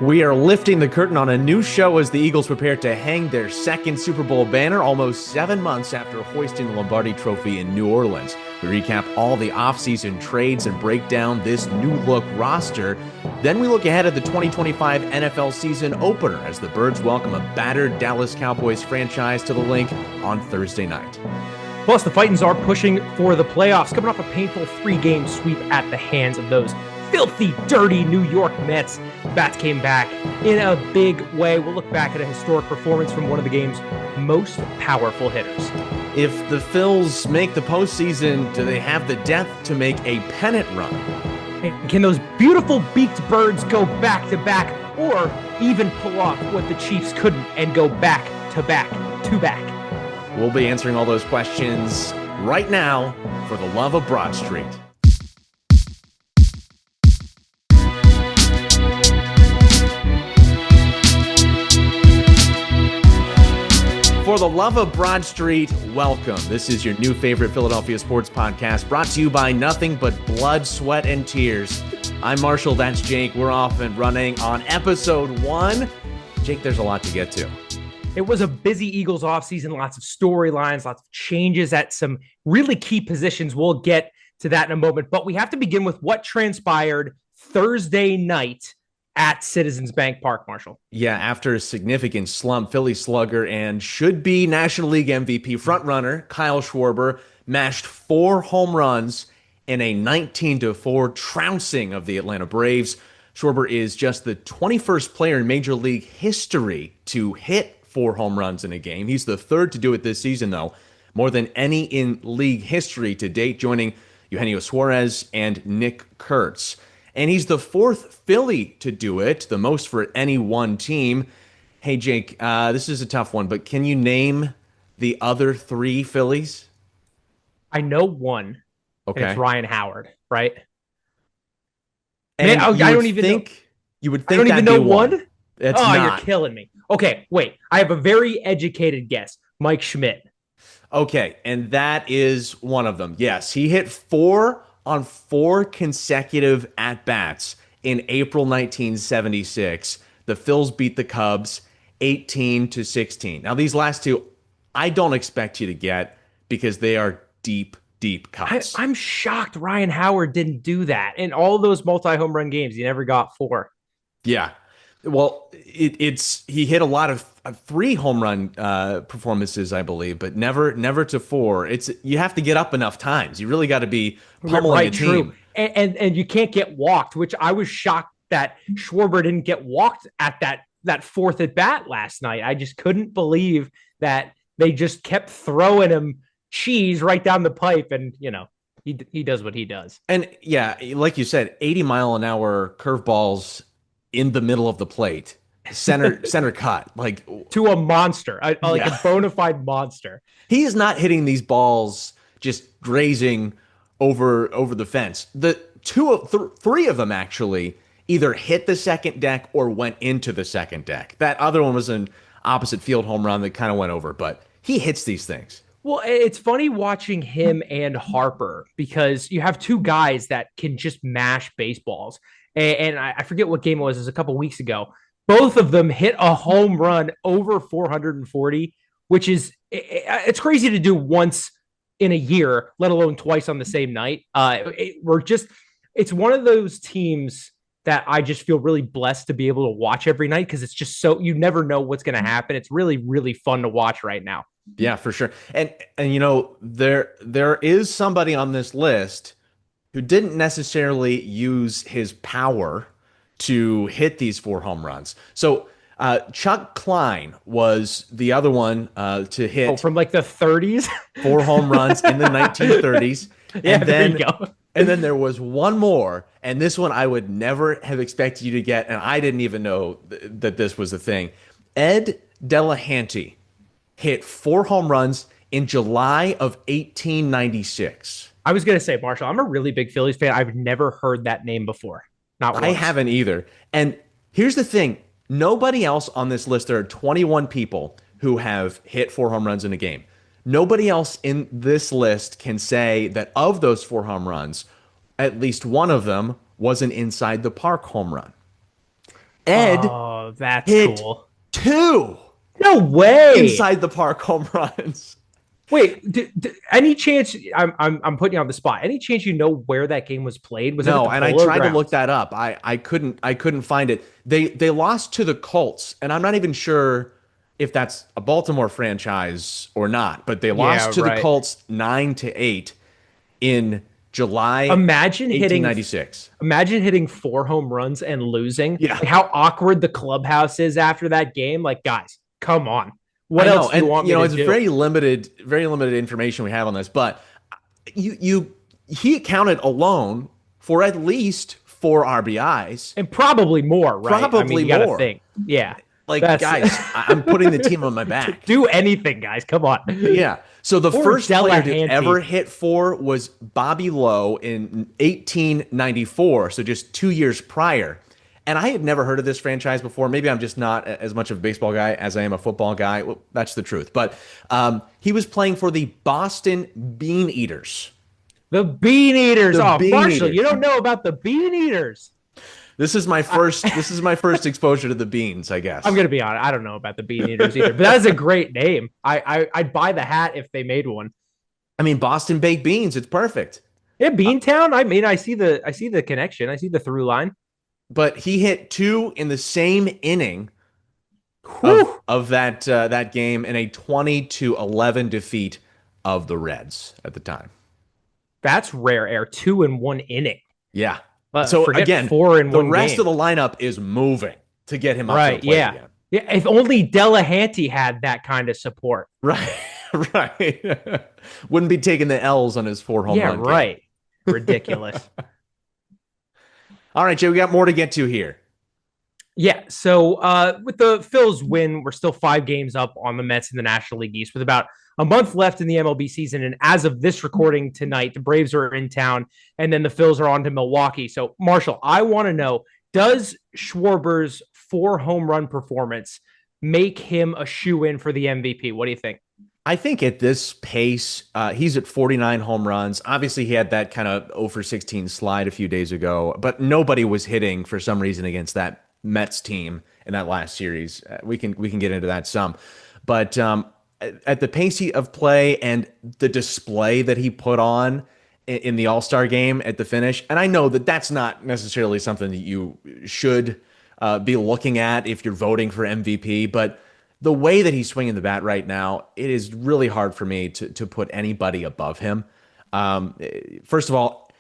We are lifting the curtain on a new show as the Eagles prepare to hang their second Super Bowl banner almost 7 months after hoisting the Lombardi Trophy in New Orleans. We recap all the offseason trades and break down this new-look roster. Then we look ahead at the 2025 NFL season opener as the Birds welcome a battered Dallas Cowboys franchise to the Link on Thursday night. Plus, the Titans are pushing for the playoffs, coming off a painful 3-game sweep at the hands of those filthy, dirty New York Mets. Bats came back in a big way. We'll look back at a historic performance from one of the game's most powerful hitters. If the Phillies make the postseason, do they have the depth to make a pennant run? And can those beautiful beaked birds go back to back, or even pull off what the Chiefs couldn't and go back to back to back? We'll be answering all those questions right now for the love of Broad Street. For the love of Broad Street, welcome. This is your new favorite Philadelphia sports podcast, brought to you by nothing but blood, sweat, and tears. I'm Marshall, that's Jake. We're off and running on episode 1. Jake, there's a lot to get to. It was a busy Eagles offseason, lots of storylines, lots of changes at some really key positions. We'll get to that in a moment, but we have to begin with what transpired Thursday night at Citizens Bank Park, Marshall. Yeah, after a significant slump, Philly slugger and should-be National League MVP frontrunner Kyle Schwarber mashed 4 home runs in a 19-4 trouncing of the Atlanta Braves. Schwarber is just the 21st player in Major League history to hit 4 home runs in a game. He's the third to do it this season, though, more than any in league history to date, joining Eugenio Suarez and Nick Kurtz. And he's the 4th Philly to do it, the most for any one team. Hey, Jake, this is a tough one, but can you name the other 3 Phillies? I know one. Okay. And it's Ryan Howard, right? And I don't even think know. You would think I don't even know one? It's oh, not. You're killing me. Okay, wait. I have a very educated guess. Mike Schmidt. Okay, and that is one of them. Yes, he hit 4 on 4 consecutive at-bats in April 1976. The Phils beat the Cubs 18-16. Now, these last 2, I don't expect you to get because they are deep, deep cuts. I'm shocked Ryan Howard didn't do that. In all those multi-home run games, he never got 4. Yeah. Well, he hit a lot of 3 home run performances, I believe, but never to 4. You have to get up enough times. You really got to be pummeling the team. True. And you can't get walked, which I was shocked that Schwarber didn't get walked at that 4th at bat last night. I just couldn't believe that they just kept throwing him cheese right down the pipe, and he does what he does. And yeah, like you said, 80-mile-an-hour curveballs in the middle of the plate, center cut, like to a monster, a bona fide monster. He is not hitting these balls just grazing over the fence. The 3 of them actually either hit the second deck or went into the second deck. That other one was an opposite field home run that kind of went over, but he hits these things. Well, it's funny watching him and Harper because you have 2 guys that can just mash baseballs. And I forget what game it was a couple weeks ago. Both of them hit a home run over 440, which is it's crazy to do once in a year, let alone twice on the same night. It's one of those teams that I just feel really blessed to be able to watch every night because it's just so you never know what's going to happen. It's really, really fun to watch right now. Yeah, for sure. And there is somebody on this list who didn't necessarily use his power to hit these 4 home runs. So Chuck Klein was the other one to hit from like the 30s, 4 home runs in the 1930s. Yeah, there you go. And then there was one more, and this one I would never have expected you to get, and I didn't even know that this was a thing. Ed Delahanty hit 4 home runs in July of 1896. I was going to say, Marshall, I'm a really big Phillies fan. I've never heard that name before. Not once. I haven't either. And here's the thing. Nobody else on this list, there are 21 people who have hit 4 home runs in a game. Nobody else in this list can say that of those 4 home runs, at least one of them was an inside the park home run. Ed Oh, that's hit cool. 2 No way. inside the park home runs. Wait, any chance I'm putting you on the spot? Any chance you know where that game was played? Was it at No, the and I Polo tried to look Grounds? that up. I couldn't find it. They lost to the Colts, and I'm not even sure if that's a Baltimore franchise or not, but they Yeah, lost to the right. Colts 9-8 in July Imagine hitting 1896. imagine hitting 4 home runs and losing. Yeah. Like how awkward the clubhouse is after that game. Like, guys, come on. What I know. else do you And want me to it's do? very limited information we have on this, but he accounted alone for at least 4 RBIs, And probably more, right? I mean, probably you got to more. think. Yeah. Like, That's guys, I'm putting the team on my back. do anything, guys. Come on. Yeah. So the Or first player to ever Delahanty. hit 4 was Bobby Lowe in 1894, so just 2 years prior. And I had never heard of this franchise before. Maybe I'm just not as much of a baseball guy as I am a football guy. Well, that's the truth. But he was playing for the Boston Bean Eaters. The Bean Eaters. The Oh, Bean Marshall, you Eaters. don't know about the Bean Eaters. This is my first. This is my first exposure to the beans, I guess. I'm gonna be honest. I don't know about the Bean Eaters either, but that is a great name. I'd buy the hat if they made one. I mean, Boston baked beans. It's perfect. Yeah, Beantown. I mean, I see the connection. I see the through line. But he hit 2 in the same inning Whew. of that game in a 20-11 defeat of the Reds at the time. That's rare air. 2 in 1 inning. Yeah. But So forget again, 4 in the one rest game. of the lineup is moving to get him up to Right. the plate Yeah. again. Yeah. If only Delahanty had that kind of support. Right. Right. Wouldn't be taking the L's on his 4 home Yeah. run. Right. Ridiculous. All right, Jay, we got more to get to here. Yeah. So with the Phils win, we're still 5 games up on the Mets in the National League East with about a month left in the MLB season. And as of this recording tonight, the Braves are in town and then the Phils are on to Milwaukee. So, Marshall, I want to know, does Schwarber's 4 home run performance make him a shoe-in for the MVP? What do you think? I think at this pace, he's at 49 home runs. Obviously, he had that kind of 0 for 16 slide a few days ago, but nobody was hitting for some reason against that Mets team in that last series. We can get into that some, but at the pace of play and the display that he put on in the All-Star game at the finish, and I know that that's not necessarily something that you should be looking at if you're voting for MVP, but the way that he's swinging the bat right now, it is really hard for me to put anybody above him. First of all,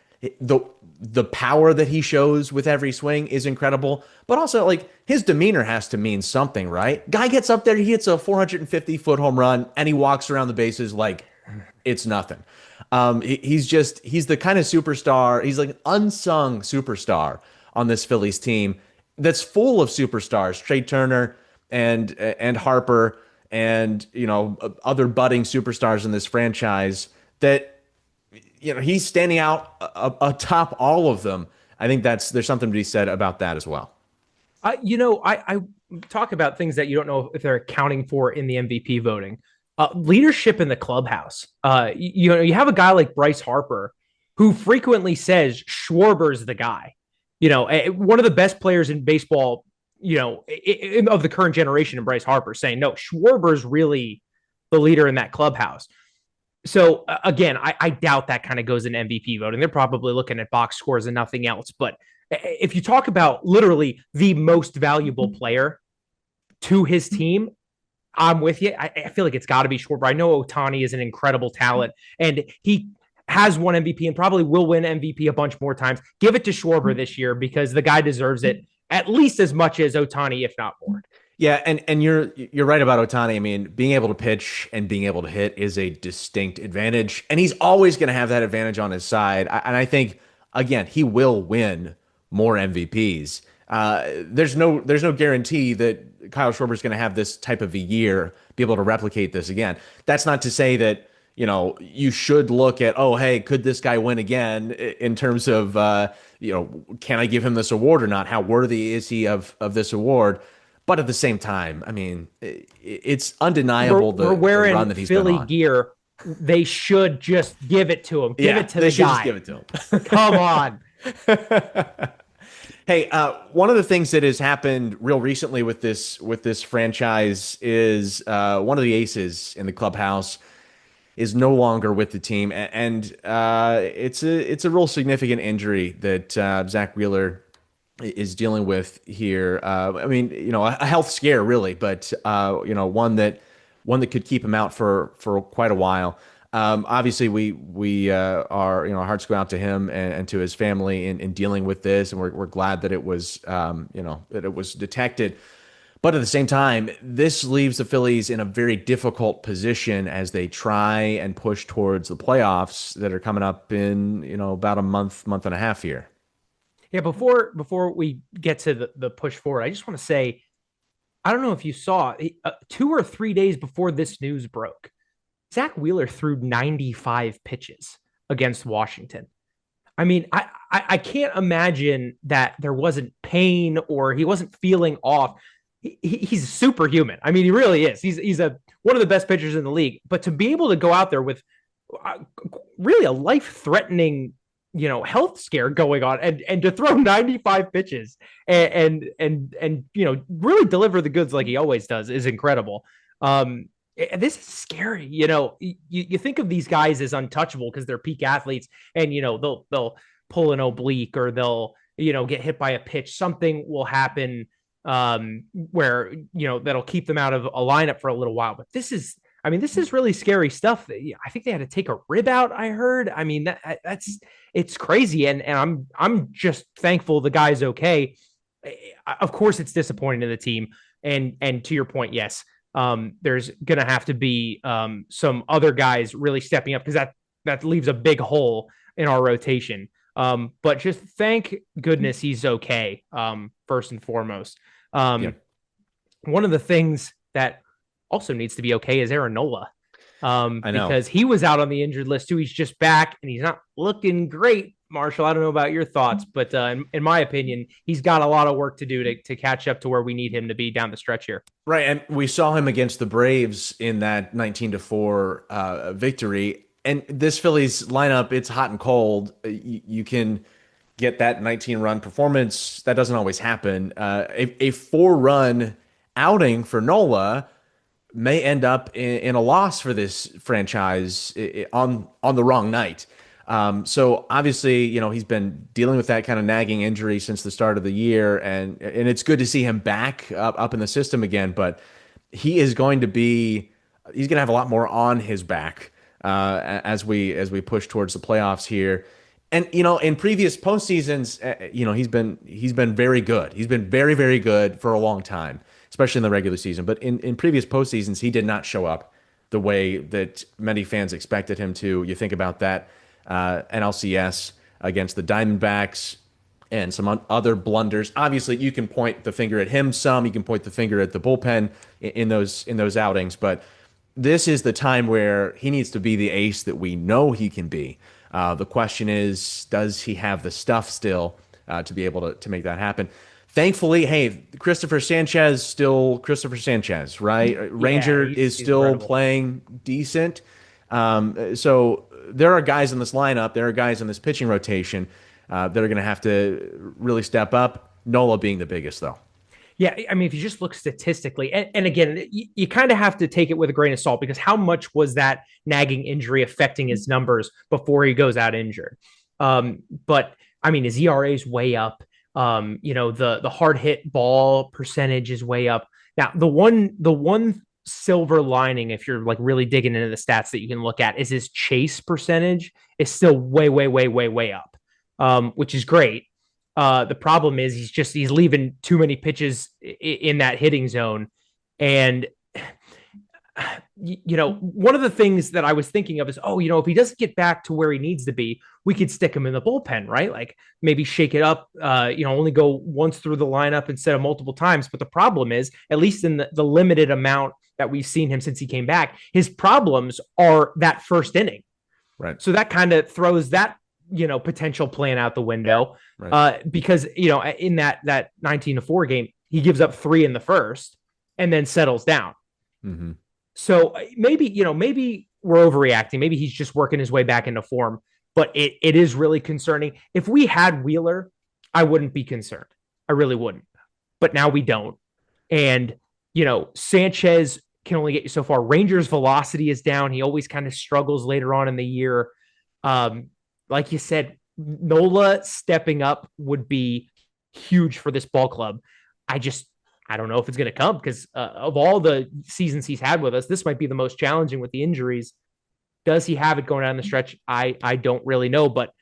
the power that he shows with every swing is incredible, but also like his demeanor has to mean something, right? Guy gets up there, he hits a 450-foot home run, and he walks around the bases like it's nothing. He's the kind of superstar. He's like an unsung superstar on this Phillies team that's full of superstars. Trey Turner and Harper and other budding superstars in this franchise that he's standing out atop all of them. I think there's something to be said about that as well. I talk about things that you don't know if they're accounting for in the MVP voting. Leadership in the clubhouse. You have a guy like Bryce Harper who frequently says Schwarber's the guy. One of the best players in baseball, of the current generation, in Bryce Harper, saying, no, Schwarber's really the leader in that clubhouse. So again, I doubt that kind of goes in MVP voting. They're probably looking at box scores and nothing else. But if you talk about literally the most valuable player to his team, I'm with you. I feel like it's got to be Schwarber. I know Ohtani is an incredible talent, and he has won MVP and probably will win MVP a bunch more times. Give it to Schwarber this year because the guy deserves it at least as much as Ohtani, if not more. Yeah, and you're right about Ohtani. I mean, being able to pitch and being able to hit is a distinct advantage, and he's always going to have that advantage on his side. And I think again, he will win more MVPs. There's no guarantee that Kyle Schwarber is going to have this type of a year, be able to replicate this again. That's not to say that you should look at, oh, hey, could this guy win again in terms of can I give him this award or not? How worthy is he of this award? But at the same time, I mean, it's undeniable we're wearing the run that he's Philly been on. gear. They should just give it to him. Give it to the guy. Just give it to him. Come on. Hey, one of the things that has happened real recently with this franchise is one of the aces in the clubhouse is no longer with the team, and it's a real significant injury that Zach Wheeler is dealing with here. I mean, a health scare really, but one that could keep him out for quite a while. Obviously, we are our hearts go out to him and to his family in dealing with this, and we're glad that it was that it was detected. But at the same time, this leaves the Phillies in a very difficult position as they try and push towards the playoffs that are coming up in about a month and a half here. Yeah, before we get to the push forward, I just want to say I don't know if you saw 2 or 3 days before this news broke, Zach Wheeler threw 95 pitches against Washington. I mean, I can't imagine that there wasn't pain or he wasn't feeling off. He's superhuman. I mean, he really is. He's one of the best pitchers in the league. But to be able to go out there with uh, really a life threatening health scare going on and to throw 95 pitches and really deliver the goods like he always does is incredible. This is scary. You think of these guys as untouchable because they're peak athletes, and they'll pull an oblique or they'll get hit by a pitch. Something will happen where that'll keep them out of a lineup for a little while. But this is really scary stuff. I think they had to take a rib out. I heard. I mean, it's crazy, and I'm just thankful the guy's okay. Of course, it's disappointing to the team, and to your point, yes, there's gonna have to be some other guys really stepping up because that leaves a big hole in our rotation. But just thank goodness he's okay. First and foremost, Yeah, one of the things that also needs to be okay is Aaron Nola, I know. because he was out on the injured list too. He's just back and he's not looking great. Marshall, I don't know about your thoughts, but in my opinion, he's got a lot of work to do to catch up to where we need him to be down the stretch here. Right, and we saw him against the Braves in that 19-4 victory. And this Phillies lineup, it's hot and cold. You can get that 19-run performance. That doesn't always happen. A 4-run outing for Nola may end up in a loss for this franchise on the wrong night. So obviously, he's been dealing with that kind of nagging injury since the start of the year, and it's good to see him back up in the system again. But he's going to have a lot more on his back as we push towards the playoffs here. And in previous postseasons, he's been very good. He's been very, very good for a long time, especially in the regular season. But in previous postseasons, he did not show up the way that many fans expected him to. You think about that NLCS against the Diamondbacks and some other blunders. Obviously, you can point the finger at him some. You can point the finger at the bullpen in those outings. But this is the time where he needs to be the ace that we know he can be. The question is, does he have the stuff still to be able to make that happen? Thankfully, hey, Christopher Sanchez still Christopher Sanchez, right? Yeah, Ranger is he's still incredible. playing decent. So there are guys in this lineup, there are guys in this pitching rotation that are going to have to really step up. Nola being the biggest, though. Yeah, I mean, if you just look statistically, and again, you kind of have to take it with a grain of salt because how much was that nagging injury affecting his numbers before he goes out injured? But I mean, his ERA is way up. The hard hit ball percentage is way up. Now, the one silver lining, if you're like really digging into the stats that you can look at, is his chase percentage is still way, way, way, way, way up, which is great. The problem is he's leaving too many pitches in that hitting zone. And, one of the things that I was thinking of is, if he doesn't get back to where he needs to be, we could stick him in the bullpen, right? Like maybe shake it up, only go once through the lineup instead of multiple times. But the problem is, at least in the limited amount that we've seen him since he came back, his problems are that first inning. Right. So that kind of throws that potential plan out the window. Right. Because in that 19-4 game, he gives up 3 in the first and then settles down. Mm-hmm. So maybe we're overreacting. Maybe he's just working his way back into form. But it is really concerning. If we had Wheeler I wouldn't be concerned. I really wouldn't. But now we don't. And, Sanchez can only get you so far. Rangers' velocity is down. He always kind of struggles later on in the year. Um, like you said, Nola stepping up would be huge for this ball club. I don't know if it's going to come because of all the seasons he's had with us, this might be the most challenging with the injuries. Does he have it going down the stretch? I don't really know. But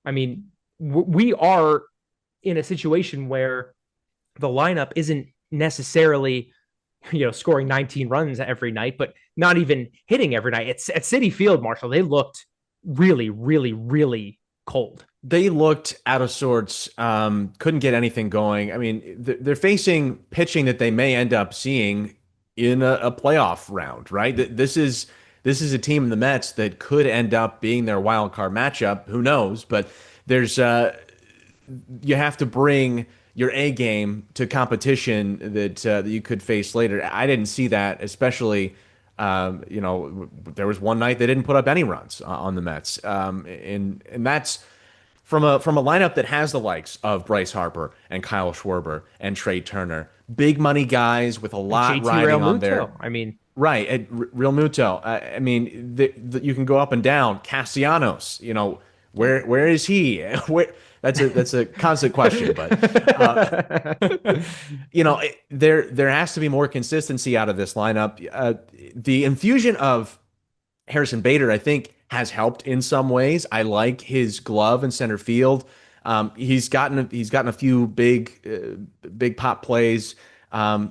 I mean, we are in a situation where the lineup isn't necessarily, scoring 19 runs every night, but not even hitting every night. It's at Citi Field, Marshall. They looked really, really, really cold. They looked out of sorts, couldn't get anything going. I mean, they're facing pitching that they may end up seeing in a playoff round, right? This is a team in the Mets that could end up being their wild card matchup. Who knows? But there's you have to bring your A game to competition that you could face later. I didn't see that, especially. There was one night they didn't put up any runs on the Mets, and that's from a lineup that has the likes of Bryce Harper and Kyle Schwarber and Trey Turner, big money guys with a lot JT riding on Realmuto. there. I mean, right, Real Muto. I mean, you can go up and down. Castellanos, where is he? That's a constant question, but there has to be more consistency out of this lineup. The infusion of Harrison Bader, I think, has helped in some ways. I like his glove in center field. He's gotten a few big pop plays, but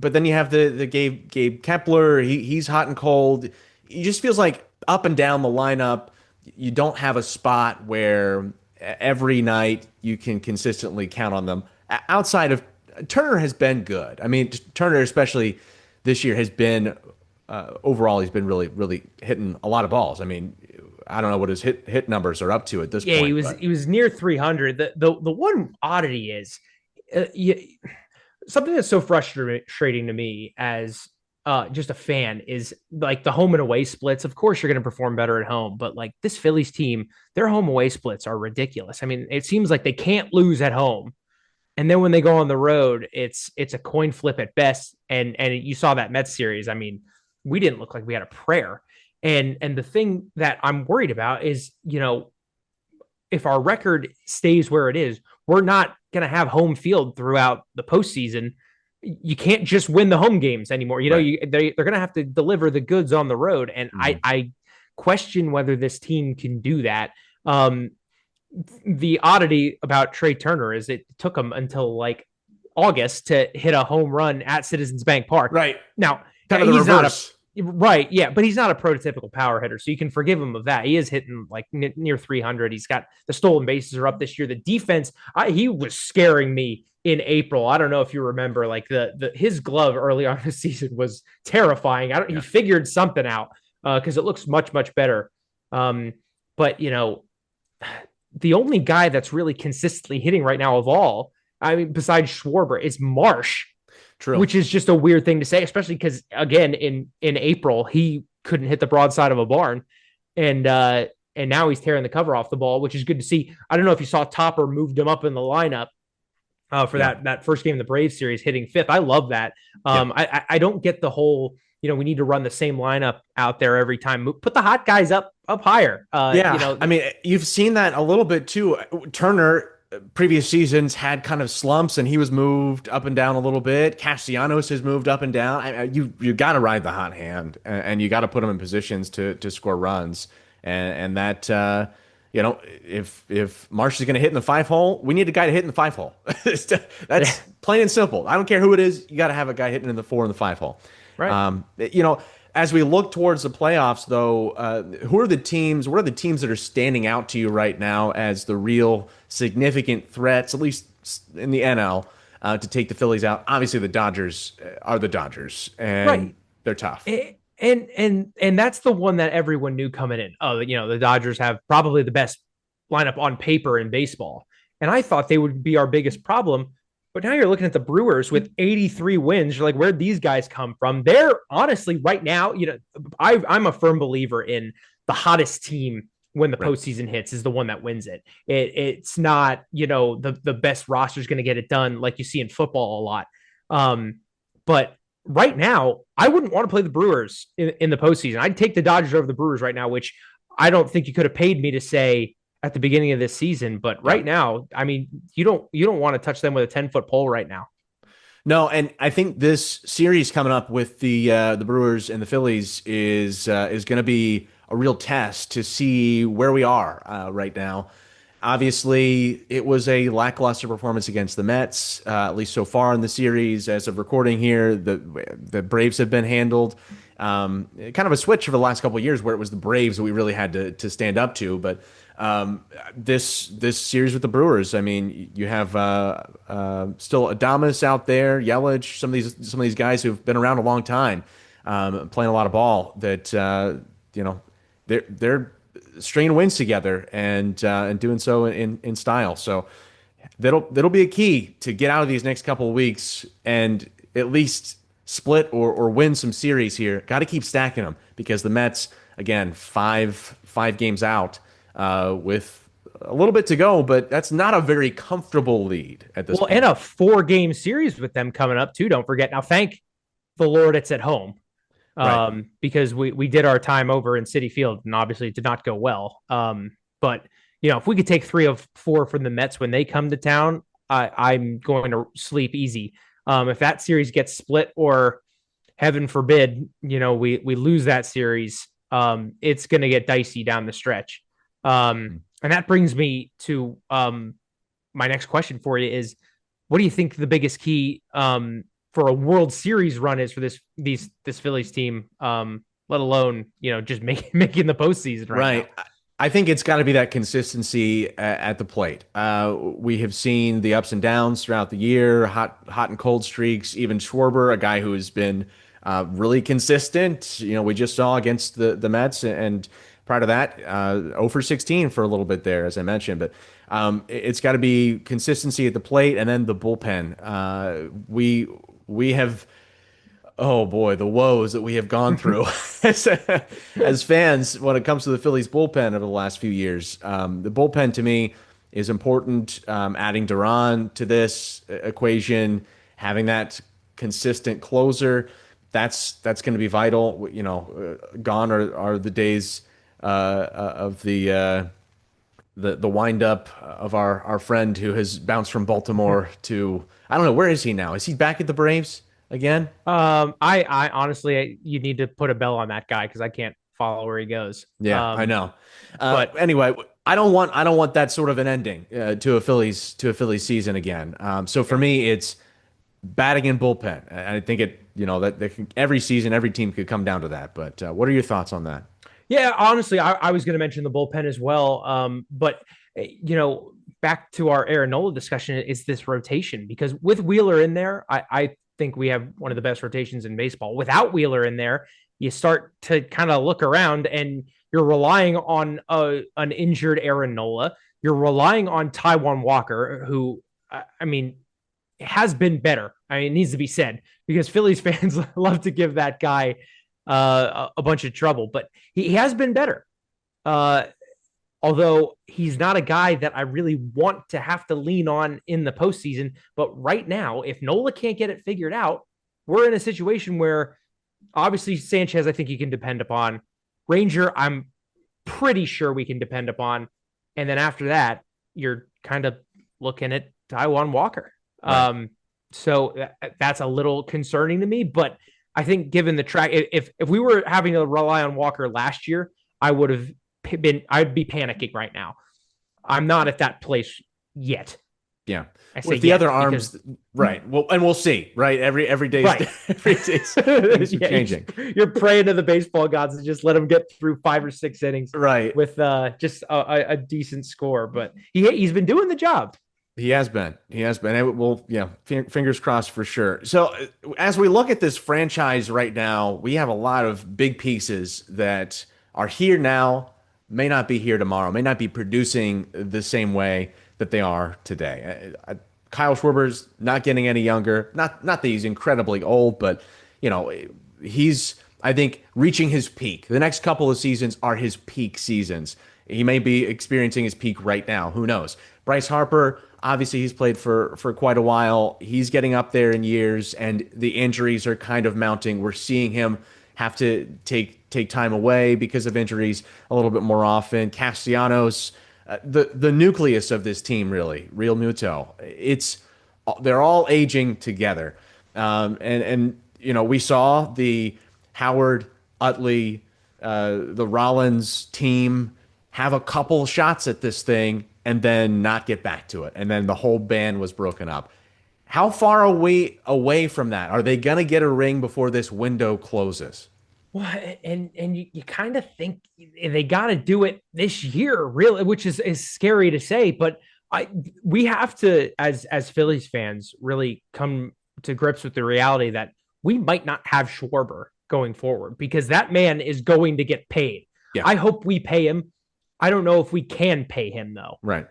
then you have the Gabe Kepler. He's hot and cold. It just feels like up and down the lineup, you don't have a spot where every night you can consistently count on them. Outside of Turner has been good. I mean, Turner, especially this year, has been overall, he's been really, really hitting a lot of balls. I mean, I don't know what his hit numbers are up to at this point. Yeah, he was near 300. The one oddity is something that's so frustrating to me as just a fan is like the home and away splits. Of course, you're going to perform better at home, but like this Phillies team, their home away splits are ridiculous. I mean, it seems like they can't lose at home. And then when they go on the road, it's a coin flip at best. And you saw that Mets series. I mean, we didn't look like we had a prayer. And the thing that I'm worried about is, if our record stays where it is, we're not going to have home field throughout the postseason. You can't just win the home games anymore. Right. They're going to have to deliver the goods on the road. And I question whether this team can do that. The oddity about Trey Turner is it took him until like August to hit a home run at Citizens Bank Park. Right. Now, kind of the reverse. Right, yeah, but he's not a prototypical power hitter, so you can forgive him of that. He is hitting like near 300. He's got the stolen bases are up this year. The defense, he was scaring me in April. I don't know if you remember, like his glove early on the season was terrifying. He figured something out because it looks much better. But the only guy that's really consistently hitting right now of all, I mean, besides Schwarber, is Marsh. True. Which is just a weird thing to say, especially because, again, in April, he couldn't hit the broadside of a barn. And now he's tearing the cover off the ball, which is good to see. I don't know if you saw Topper moved him up in the lineup for that first game of the Braves series, hitting fifth. I love that. I don't get the whole, we need to run the same lineup out there every time. Put the hot guys up higher. I mean, you've seen that a little bit too. Turner, previous seasons had kind of slumps and he was moved up and down a little bit. Castellanos has moved up and down. You got to ride the hot hand and you got to put them in positions to score runs. And that, if Marsh is going to hit in the 5-hole, we need a guy to hit in the 5-hole. That's plain and simple. I don't care who it is. You got to have a guy hitting in the 4 and the 5-hole. Right. As we look towards the playoffs, though, what are the teams that are standing out to you right now as the real significant threats, at least in the NL, to take the Phillies out? Obviously, the Dodgers are the Dodgers, and they're tough. And that's the one that everyone knew coming in. Oh, the Dodgers have probably the best lineup on paper in baseball. And I thought they would be our biggest problem. But now you're looking at the Brewers with 83 wins. You're like, where'd these guys come from? They're honestly right now, I'm a firm believer in the hottest team when the Right. postseason hits is the one that wins it. It's not, the best roster is going to get it done like you see in football a lot. But right now, I wouldn't want to play the Brewers in the postseason. I'd take the Dodgers over the Brewers right now, which I don't think you could have paid me to say at the beginning of this season. But right Yep. now, I mean, you don't want to touch them with a 10-foot pole right now. No, and I think this series coming up with the Brewers and the Phillies is going to be a real test to see where we are right now. Obviously, it was a lackluster performance against the Mets, at least so far in the series. As of recording here, the Braves have been handled. Kind of a switch for the last couple of years, where it was the Braves that we really had to stand up to. But this series with the Brewers, I mean, you have still Adames out there, Yelich, some of these guys who've been around a long time, playing a lot of ball. That they're stringing wins together and doing so in style. So that'll be a key to get out of these next couple of weeks and at least split or win some series here. Got to keep stacking them because the Mets, again, five games out with a little bit to go, but that's not a very comfortable lead at this Well, point. and a 4-game series with them coming up too. Don't forget. Now, thank the Lord it's at home, Right. because we did our time over in City Field and obviously it did not go well. But if we could take 3 of 4 from the Mets when they come to town, I'm going to sleep easy. If that series gets split or heaven forbid, we lose that series, it's going to get dicey down the stretch. And that brings me to my next question for you is, what do you think the biggest key for a World Series run is for this Phillies team, let alone just making the postseason right now? Right. I think it's got to be that consistency at the plate. We have seen the ups and downs throughout the year, hot and cold streaks. Even Schwarber, a guy who has been really consistent. We just saw against the Mets, and prior to that, 0 for 16 for a little bit there, as I mentioned. But it's got to be consistency at the plate, and then the bullpen. We have. Oh boy, the woes that we have gone through as fans when it comes to the Phillies bullpen over the last few years. The bullpen to me is important. Adding Duran to this equation, having that consistent closer, that's going to be vital. Gone are the days of the wind up of our friend who has bounced from Baltimore to, I don't know, where is he now? Is he back at the Braves again? I honestly, you need to put a bell on that guy because I can't follow where he goes. Yeah, I know. But Anyway, I don't want that sort of an ending to a Phillies season again. So for me, it's batting and bullpen. I think every season, every team could come down to that. But what are your thoughts on that? yeah, honestly, I was going to mention the bullpen as well. But back to our Aaron Nola discussion is this rotation because with Wheeler in there, I think we have one of the best rotations in baseball. Without Wheeler in there, you start to kind of look around and you're relying on an injured Aaron Nola. You're relying on Taiwan Walker, who, I mean, has been better. I mean, it needs to be said because Phillies fans love to give that guy a bunch of trouble, but he has been better. Uh, Although he's not a guy that I really want to have to lean on in the postseason. But right now, if Nola can't get it figured out, we're in a situation where obviously Sanchez, I think you can depend upon. Ranger, I'm pretty sure we can depend upon. And then after that, you're kind of looking at Taiwan Walker. Right. So that's a little concerning to me. But I think given the track, if we were having to rely on Walker last year, I'd be panicking right now. I'm not at that place yet. Yeah. I say With the yet other because arms, right. Well, and we'll see, right? Every day's right. every day's things are Yeah, changing. you're praying to the baseball gods to just let him get through 5 or 6 innings Right. with just a decent score. But he's been doing the job. He has been. He has been. Well, yeah, fingers crossed for sure. So, as we look at this franchise right now, we have a lot of big pieces that are here now, may not be here tomorrow, may not be producing the same way that they are today. Kyle Schwarber's not getting any younger. Not that he's incredibly old, but he's, I think, reaching his peak. The next couple of seasons are his peak seasons. He may be experiencing his peak right now. Who knows? Bryce Harper, obviously, he's played for quite a while. He's getting up there in years, and the injuries are kind of mounting. We're seeing him have to take time away because of injuries a little bit more often. Castellanos, the nucleus of this team, really, Real Muto. They're all aging together, and we saw the Howard, Utley, the Rollins team have a couple shots at this thing and then not get back to it, and then the whole band was broken up. How far away from that are they gonna get a ring before this window closes? Well, and you kind of think they got to do it this year, really, which is scary to say, but we have to, as Phillies fans, really come to grips with the reality that we might not have Schwarber going forward because that man is going to get paid. Yeah. I hope we pay him. I don't know if we can pay him though. Right.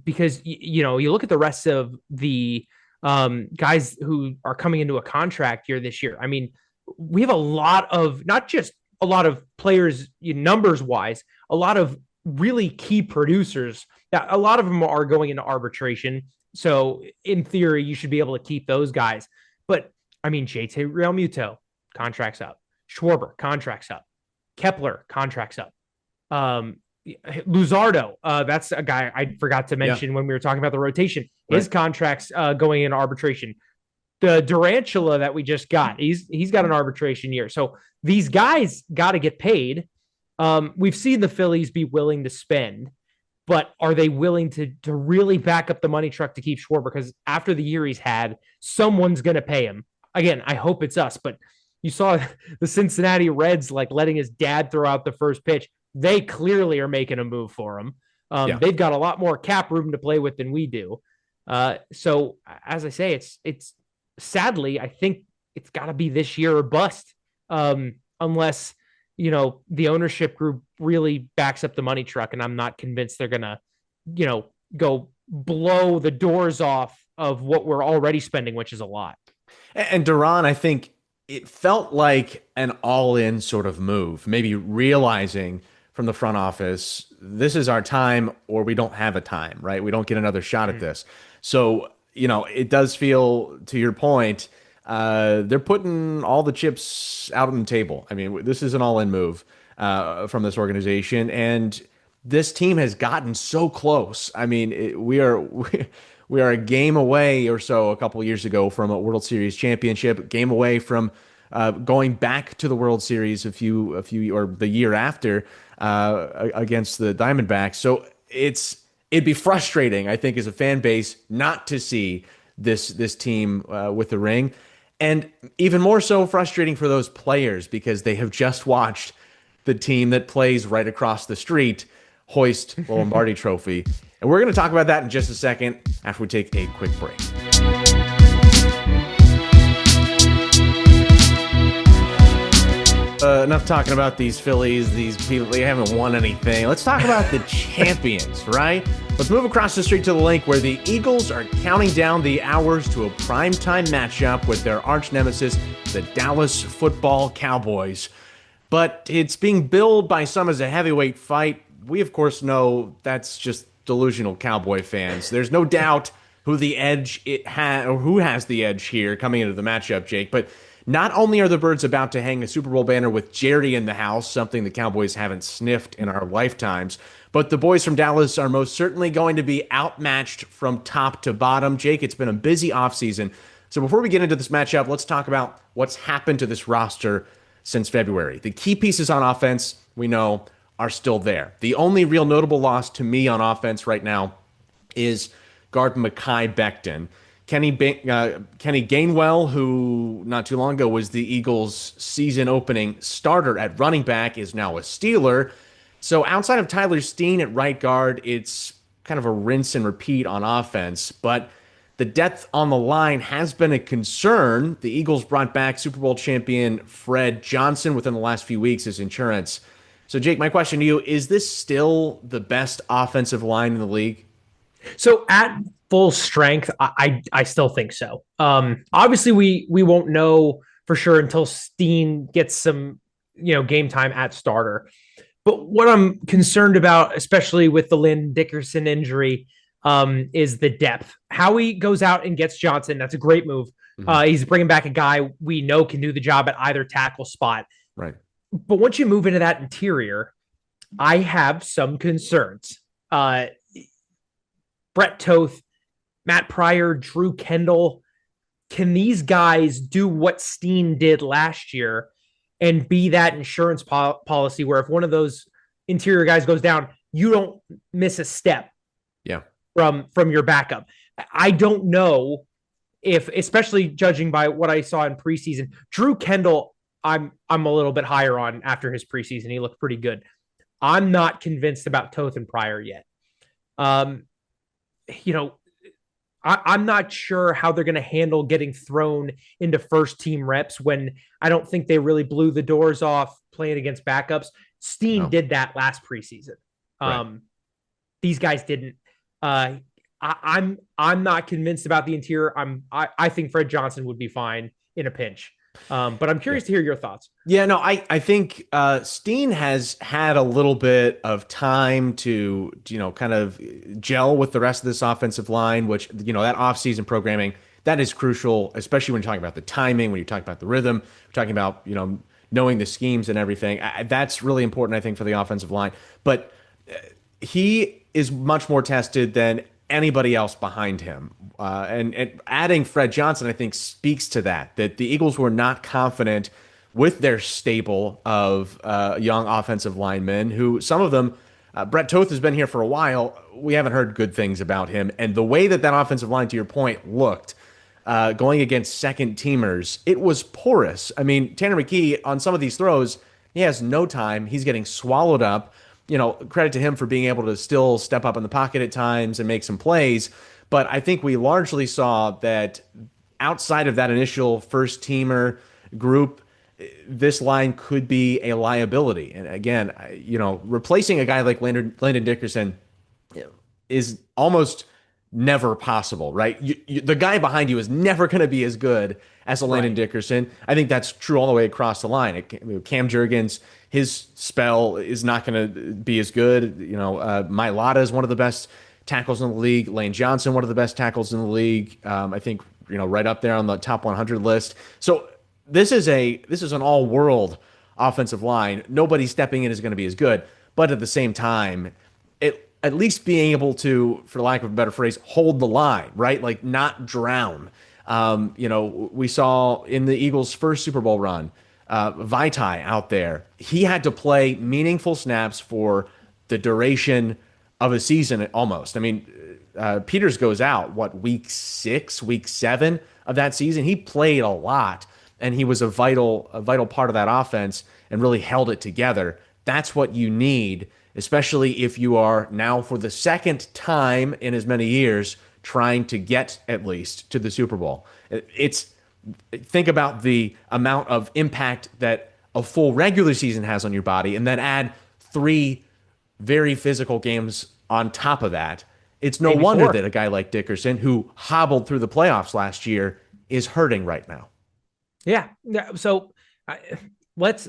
Because you look at the rest of the guys who are coming into a contract year this year. I mean, we have a lot of, not just a lot of players numbers wise, a lot of really key producers that a lot of them are going into arbitration. So in theory, you should be able to keep those guys. But I mean, JT Realmuto, contracts up. Schwarber, contracts up. Kepler, contracts up. Luzardo, that's a guy I forgot to mention when we were talking about the rotation. His contract's going in arbitration. The Durantula that we just got, he's got an arbitration year. So these guys got to get paid. We've seen the Phillies be willing to spend, but are they willing to really back up the money truck to keep Schwarber? Because after the year he's had, someone's going to pay him. Again, I hope it's us, but you saw the Cincinnati Reds like letting his dad throw out the first pitch. They clearly are making a move for him. They've got a lot more cap room to play with than we do. So as I say, it's sadly, I think it's got to be this year or bust, unless the ownership group really backs up the money truck, and I'm not convinced they're gonna, go blow the doors off of what we're already spending, which is a lot. And Duran, I think it felt like an all-in sort of move, maybe realizing from the front office, this is our time or we don't have a time, right? We don't get another shot at this. So, it does feel, to your point, they're putting all the chips out on the table. I mean, this is an all-in move from this organization, and this team has gotten so close. I mean, we are a game away or so a couple years ago from a World Series championship, game away from going back to the World Series a few or the year after against the Diamondbacks. So it'd be frustrating, I think, as a fan base not to see this team with the ring. And even more so frustrating for those players because they have just watched the team that plays right across the street hoist the Lombardi Trophy. And we're going to talk about that in just a second after we take a quick break. Enough talking about these Phillies, these people, they haven't won anything. Let's talk about the champions, right? Let's move across the street to the link where the Eagles are counting down the hours to a primetime matchup with their arch nemesis, the Dallas football Cowboys. But it's being billed by some as a heavyweight fight. We, of course, know that's just delusional Cowboy fans. There's no doubt who has the edge here coming into the matchup, Jake. But not only are the Birds about to hang a Super Bowl banner with Jerry in the house, something the Cowboys haven't sniffed in our lifetimes, but the boys from Dallas are most certainly going to be outmatched from top to bottom. Jake, it's been a busy offseason. So before we get into this matchup, let's talk about what's happened to this roster since February. The key pieces on offense, we know, are still there. The only real notable loss to me on offense right now is guard Mekhi Becton. Kenny Gainwell, who not too long ago was the Eagles' season-opening starter at running back, is now a Steeler. So outside of Tyler Steen at right guard, it's kind of a rinse and repeat on offense. But the depth on the line has been a concern. The Eagles brought back Super Bowl champion Fred Johnson within the last few weeks as insurance. So, Jake, my question to you, is this still the best offensive line in the league? So at full strength, I still think so. Obviously, we won't know for sure until Steen gets some game time at starter. But what I'm concerned about, especially with the Landon Dickerson injury, is the depth. Howie goes out and gets Johnson. That's a great move. He's bringing back a guy we know can do the job at either tackle spot. Right. But once you move into that interior, I have some concerns. Brett Toth, Matt Pryor, Drew Kendall, can these guys do what Steen did last year and be that insurance policy where if one of those interior guys goes down, you don't miss a step Yeah. from your backup? I don't know if, especially judging by what I saw in preseason, Drew Kendall, I'm a little bit higher on after his preseason. He looked pretty good. I'm not convinced about Toth and Pryor yet. You know, I'm not sure how they're going to handle getting thrown into first team reps when I don't think they really blew the doors off playing against backups. Steen did that last preseason. Right. These guys didn't. I'm not convinced about the interior. I think Fred Johnson would be fine in a pinch. But I'm curious to hear your thoughts. Yeah, no, I think Steen has had a little bit of time to, kind of gel with the rest of this offensive line, which, that offseason programming, that is crucial, especially when you're talking about the timing, when you're talking about the rhythm, you're talking about, knowing the schemes and everything. That's really important, I think, for the offensive line. But he is much more tested than anybody else behind him. And adding Fred Johnson, I think, speaks to that the Eagles were not confident with their stable of young offensive linemen who some of them, Brett Toth has been here for a while. We haven't heard good things about him. And the way that offensive line, to your point, looked going against second teamers, it was porous. I mean, Tanner McKee on some of these throws, he has no time. He's getting swallowed up. Credit to him for being able to still step up in the pocket at times and make some plays. But I think we largely saw that outside of that initial first teamer group, this line could be a liability. And again, replacing a guy like Landon Dickerson is almost never possible, right? The guy behind you is never going to be as good as a Landon Dickerson. I think that's true all the way across the line. Cam Jurgens, his spell is not going to be as good. Mailata is one of the best tackles in the league. Lane Johnson, one of the best tackles in the league. I think, right up there on the top 100 list. So this is an all-world offensive line. Nobody stepping in is going to be as good. But at the same time, at least being able to, for lack of a better phrase, hold the line, right? Like not drown. We saw in the Eagles' first Super Bowl run, Vaitai out there. He had to play meaningful snaps for the duration of a season almost. I mean, Peters goes out, week 6, week 7 of that season? He played a lot, and he was a vital part of that offense and really held it together. That's what you need, especially if you are now for the second time in as many years trying to get at least to the Super Bowl. Think about the amount of impact that a full regular season has on your body, and then add 3 very physical games on top of that. It's no wonder that a guy like Dickerson, who hobbled through the playoffs last year, is hurting right now. Yeah. So let's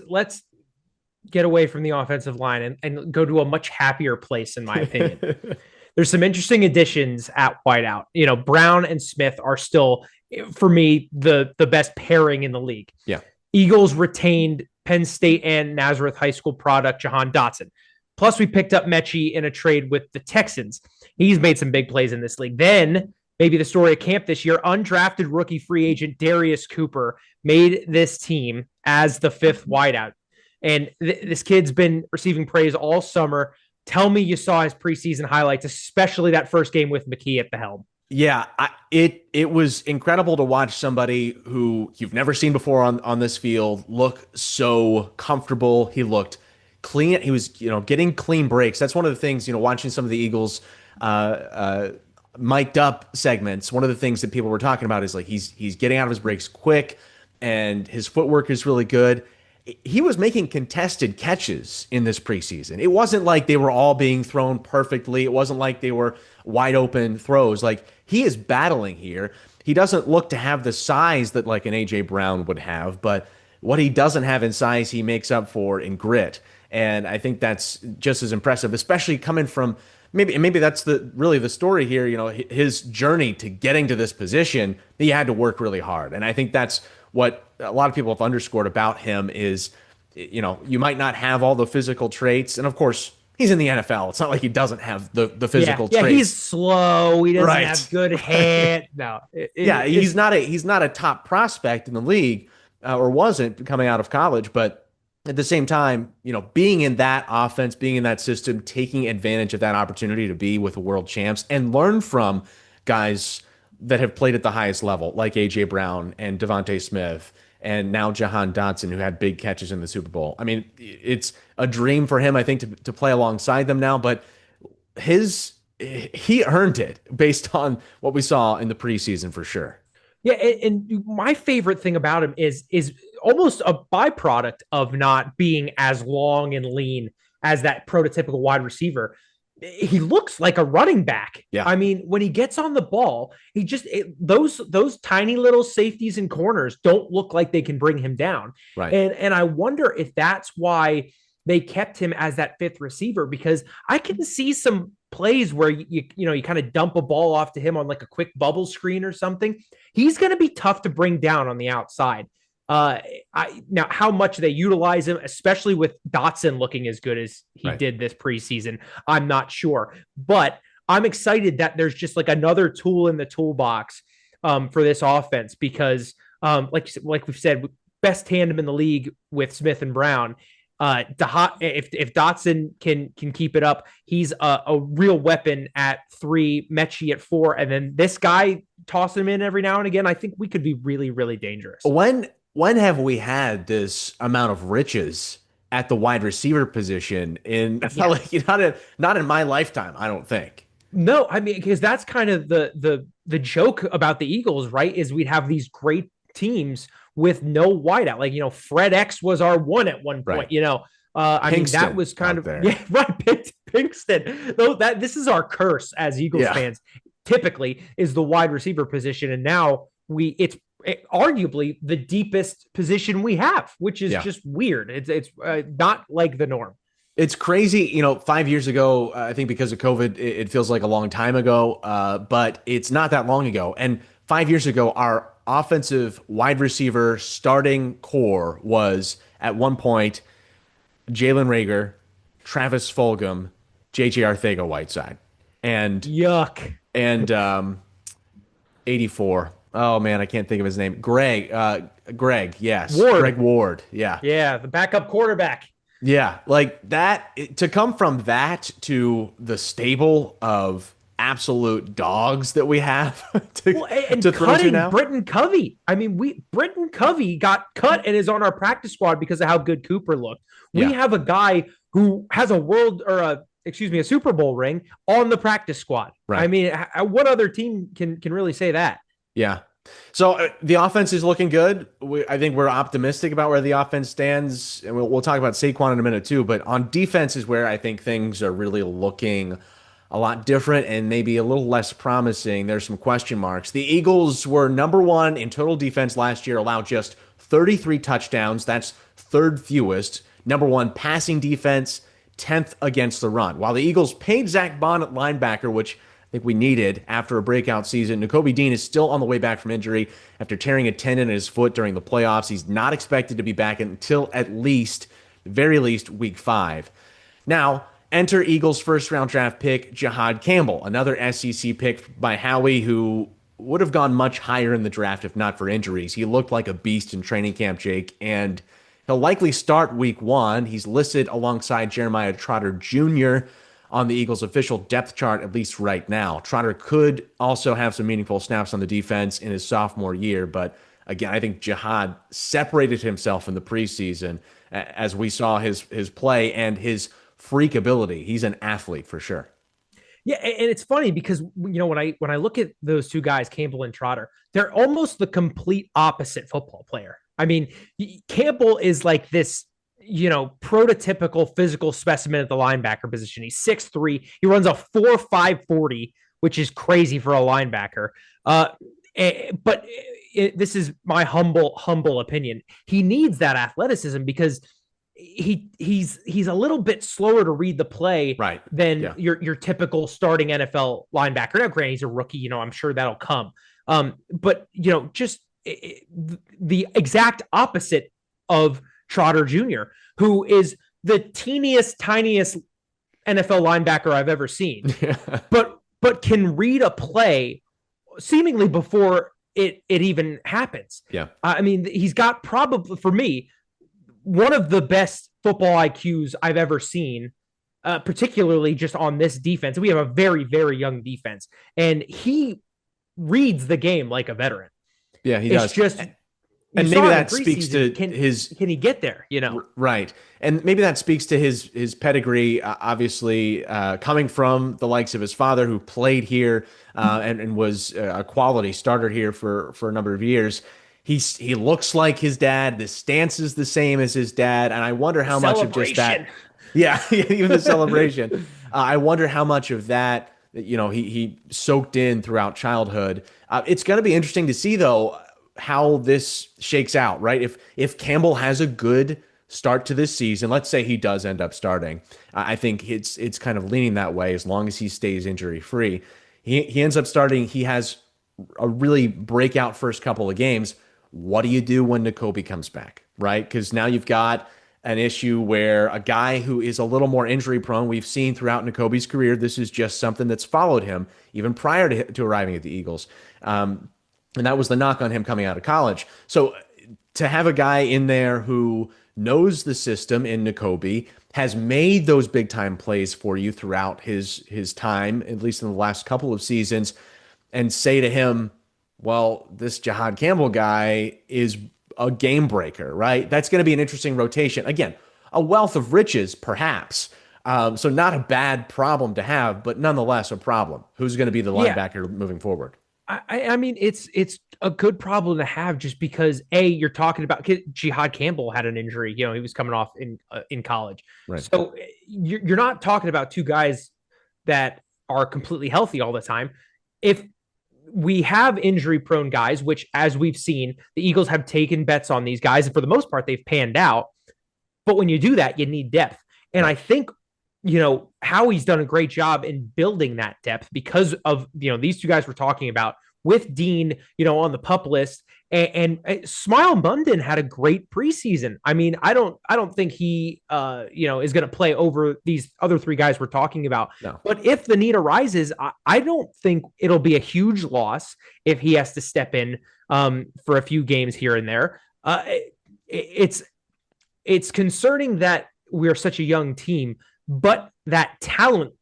get away from the offensive line and go to a much happier place, in my opinion. There's some interesting additions at wideout. Brown and Smith are still, for me, the best pairing in the league. Yeah. Eagles retained Penn State and Nazareth High School product Jahan Dotson. Plus, we picked up Mechie in a trade with the Texans. He's made some big plays in this league. Then, maybe the story of camp this year, undrafted rookie free agent Darius Cooper made this team as the 5th wideout. And this kid's been receiving praise all summer. Tell me you saw his preseason highlights, especially that first game with McKee at the helm. Yeah, it was incredible to watch somebody who you've never seen before on this field look so comfortable. He looked clean. He was, getting clean breaks. That's one of the things, watching some of the Eagles mic'd up segments. One of the things that people were talking about is like he's getting out of his breaks quick, and his footwork is really good. He was making contested catches in this preseason. It wasn't like they were all being thrown perfectly. It wasn't like they were wide open throws. Like, he is battling here. He doesn't look to have the size that like an A.J. Brown would have, but what he doesn't have in size, he makes up for in grit. And I think that's just as impressive, especially coming from maybe that's really the story here. You know, his journey to getting to this position, he had to work really hard. And I think that's what a lot of people have underscored about him is, you know, you might not have all the physical traits. And of course, he's in the NFL. It's not like he doesn't have the physical traits. He's slow. He doesn't Right. have good hit. No, he's not a top prospect in the league, or wasn't coming out of college. But at the same time, you know, being in that offense, being in that system, taking advantage of that opportunity to be with the world champs and learn from guys that have played at the highest level, like AJ Brown and Devontae Smith, and now Jahan Dotson, who had big catches in the Super Bowl. I mean, it's a dream for him, I think, to play alongside them now. But he earned it based on what we saw in the preseason for sure. Yeah, and my favorite thing about him is almost a byproduct of not being as long and lean as that prototypical wide receiver. He looks like a running back. Yeah. I mean, when he gets on the ball, those tiny little safeties and corners don't look like they can bring him down. Right. And I wonder if that's why they kept him as that fifth receiver, because I can see some plays where you kind of dump a ball off to him on like a quick bubble screen or something. He's going to be tough to bring down on the outside. Now how much they utilize him, especially with Dotson looking as good as he did this preseason, I'm not sure, but I'm excited that there's just like another tool in the toolbox for this offense, because like we've said, best tandem in the league with Smith and Brown. If Dotson can keep it up, he's a real weapon at 3, Mechie at 4, and then this guy toss him in every now and again. I think we could be really, really dangerous. When have we had this amount of riches at the wide receiver position not in my lifetime, I don't think. No, I mean, because that's kind of the joke about the Eagles, right? Is we'd have these great teams with no wideout. Like, you know, Fred X was our one at one point, right. You know. I mean, that was kind of there. Yeah, right. Pinkston. Though this is our curse as Eagles fans, typically, is the wide receiver position. And now it's arguably the deepest position we have, which is just weird. It's not like the norm. It's crazy. You know, 5 years ago, I think because of COVID, it feels like a long time ago, but it's not that long ago. And 5 years ago, our offensive wide receiver starting core was at one point Jalen Reagor, Travis Fulgham, JJ Arcega-Whiteside, and yuck, and 84. Oh man, I can't think of his name. Greg, yes, Ward. Greg Ward, yeah, the backup quarterback. Yeah, like that, to come from that to the stable of absolute dogs that we have to throw to now. Britton Covey. I mean, Britton Covey got cut and is on our practice squad because of how good Cooper looked. We have a guy who has a Super Bowl ring on the practice squad. Right. I mean, what other team can really say that? Yeah. So the offense is looking good. I think we're optimistic about where the offense stands, and we'll talk about Saquon in a minute too. But on defense is where I think things are really looking a lot different and maybe a little less promising. There's some question marks. The Eagles were number 1 in total defense last year, allowed just 33 touchdowns. That's third fewest. Number 1 passing defense, 10th against the run. While the Eagles paid Zach Bond at linebacker, which I think we needed after a breakout season, Nakobe Dean is still on the way back from injury after tearing a tendon in his foot during the playoffs. He's not expected to be back until very least, week 5. Now, enter Eagles' first-round draft pick, Jahad Campbell, another SEC pick by Howie, who would have gone much higher in the draft if not for injuries. He looked like a beast in training camp, Jake, and he'll likely start week 1. He's listed alongside Jeremiah Trotter Jr. on the Eagles' official depth chart, at least right now. Trotter could also have some meaningful snaps on the defense in his sophomore year, but again, I think Jahad separated himself in the preseason as we saw his play and his freak ability. He's an athlete for sure. Yeah, and it's funny because, you know, when I look at those two guys, Campbell and Trotter, they're almost the complete opposite football player. I mean, Campbell is like this, you know, prototypical physical specimen at the linebacker position. He's 6'3". He runs a 4.5 40, which is crazy for a linebacker. But this is my humble opinion. He needs that athleticism because he's a little bit slower to read the play Right. than Yeah. your typical starting NFL linebacker. Now, granted, he's a rookie. I'm sure that'll come. But just the exact opposite of Trotter Jr., who is the teeniest, tiniest NFL linebacker I've ever seen, but can read a play seemingly before it even happens. Yeah. I mean, he's got probably, for me, one of the best football IQs I've ever seen, particularly just on this defense. We have a very, very young defense, and he reads the game like a veteran. Yeah, he It's does. just, And maybe that speaks to his can he get there? Right, and maybe that speaks to his pedigree. Obviously, coming from the likes of his father, who played here and was a quality starter here for a number of years. He looks like his dad. The stance is the same as his dad, and I wonder how much of just that. Yeah, even the celebration. I wonder how much of that he soaked in throughout childhood. It's going to be interesting to see though how this shakes out, right? If Campbell has a good start to this season, let's say he does end up starting, I think it's kind of leaning that way as long as he stays injury free. He ends up starting. He has a really breakout first couple of games. What do you do when Nakobe comes back, right? Because now you've got an issue where a guy who is a little more injury prone, we've seen throughout Nakobe's career, this is just something that's followed him even prior to arriving at the Eagles. And that was the knock on him coming out of college. So to have a guy in there who knows the system in Nakobe, has made those big time plays for you throughout his time, at least in the last couple of seasons, and say to him, well, this Jihad Campbell guy is a game breaker, right? That's going to be an interesting rotation. Again, a wealth of riches, perhaps. So not a bad problem to have, but nonetheless a problem. Who's going to be the linebacker moving forward? I mean, it's a good problem to have just because you're talking about Jihad Campbell had an injury. He was coming off in college, right? So you're not talking about two guys that are completely healthy all the time. If we have injury prone guys, which as we've seen, the Eagles have taken bets on these guys, and for the most part, they've panned out. But when you do that, you need depth, and I think Howie's done a great job in building that depth because of, these two guys we're talking about with Dean, on the PUP list, and Smile Munden had a great preseason. I mean, I don't think he, is going to play over these other three guys we're talking about. No. But if the need arises, I don't think it'll be a huge loss if he has to step in for a few games here and there. It's concerning that we're such a young team, but that talent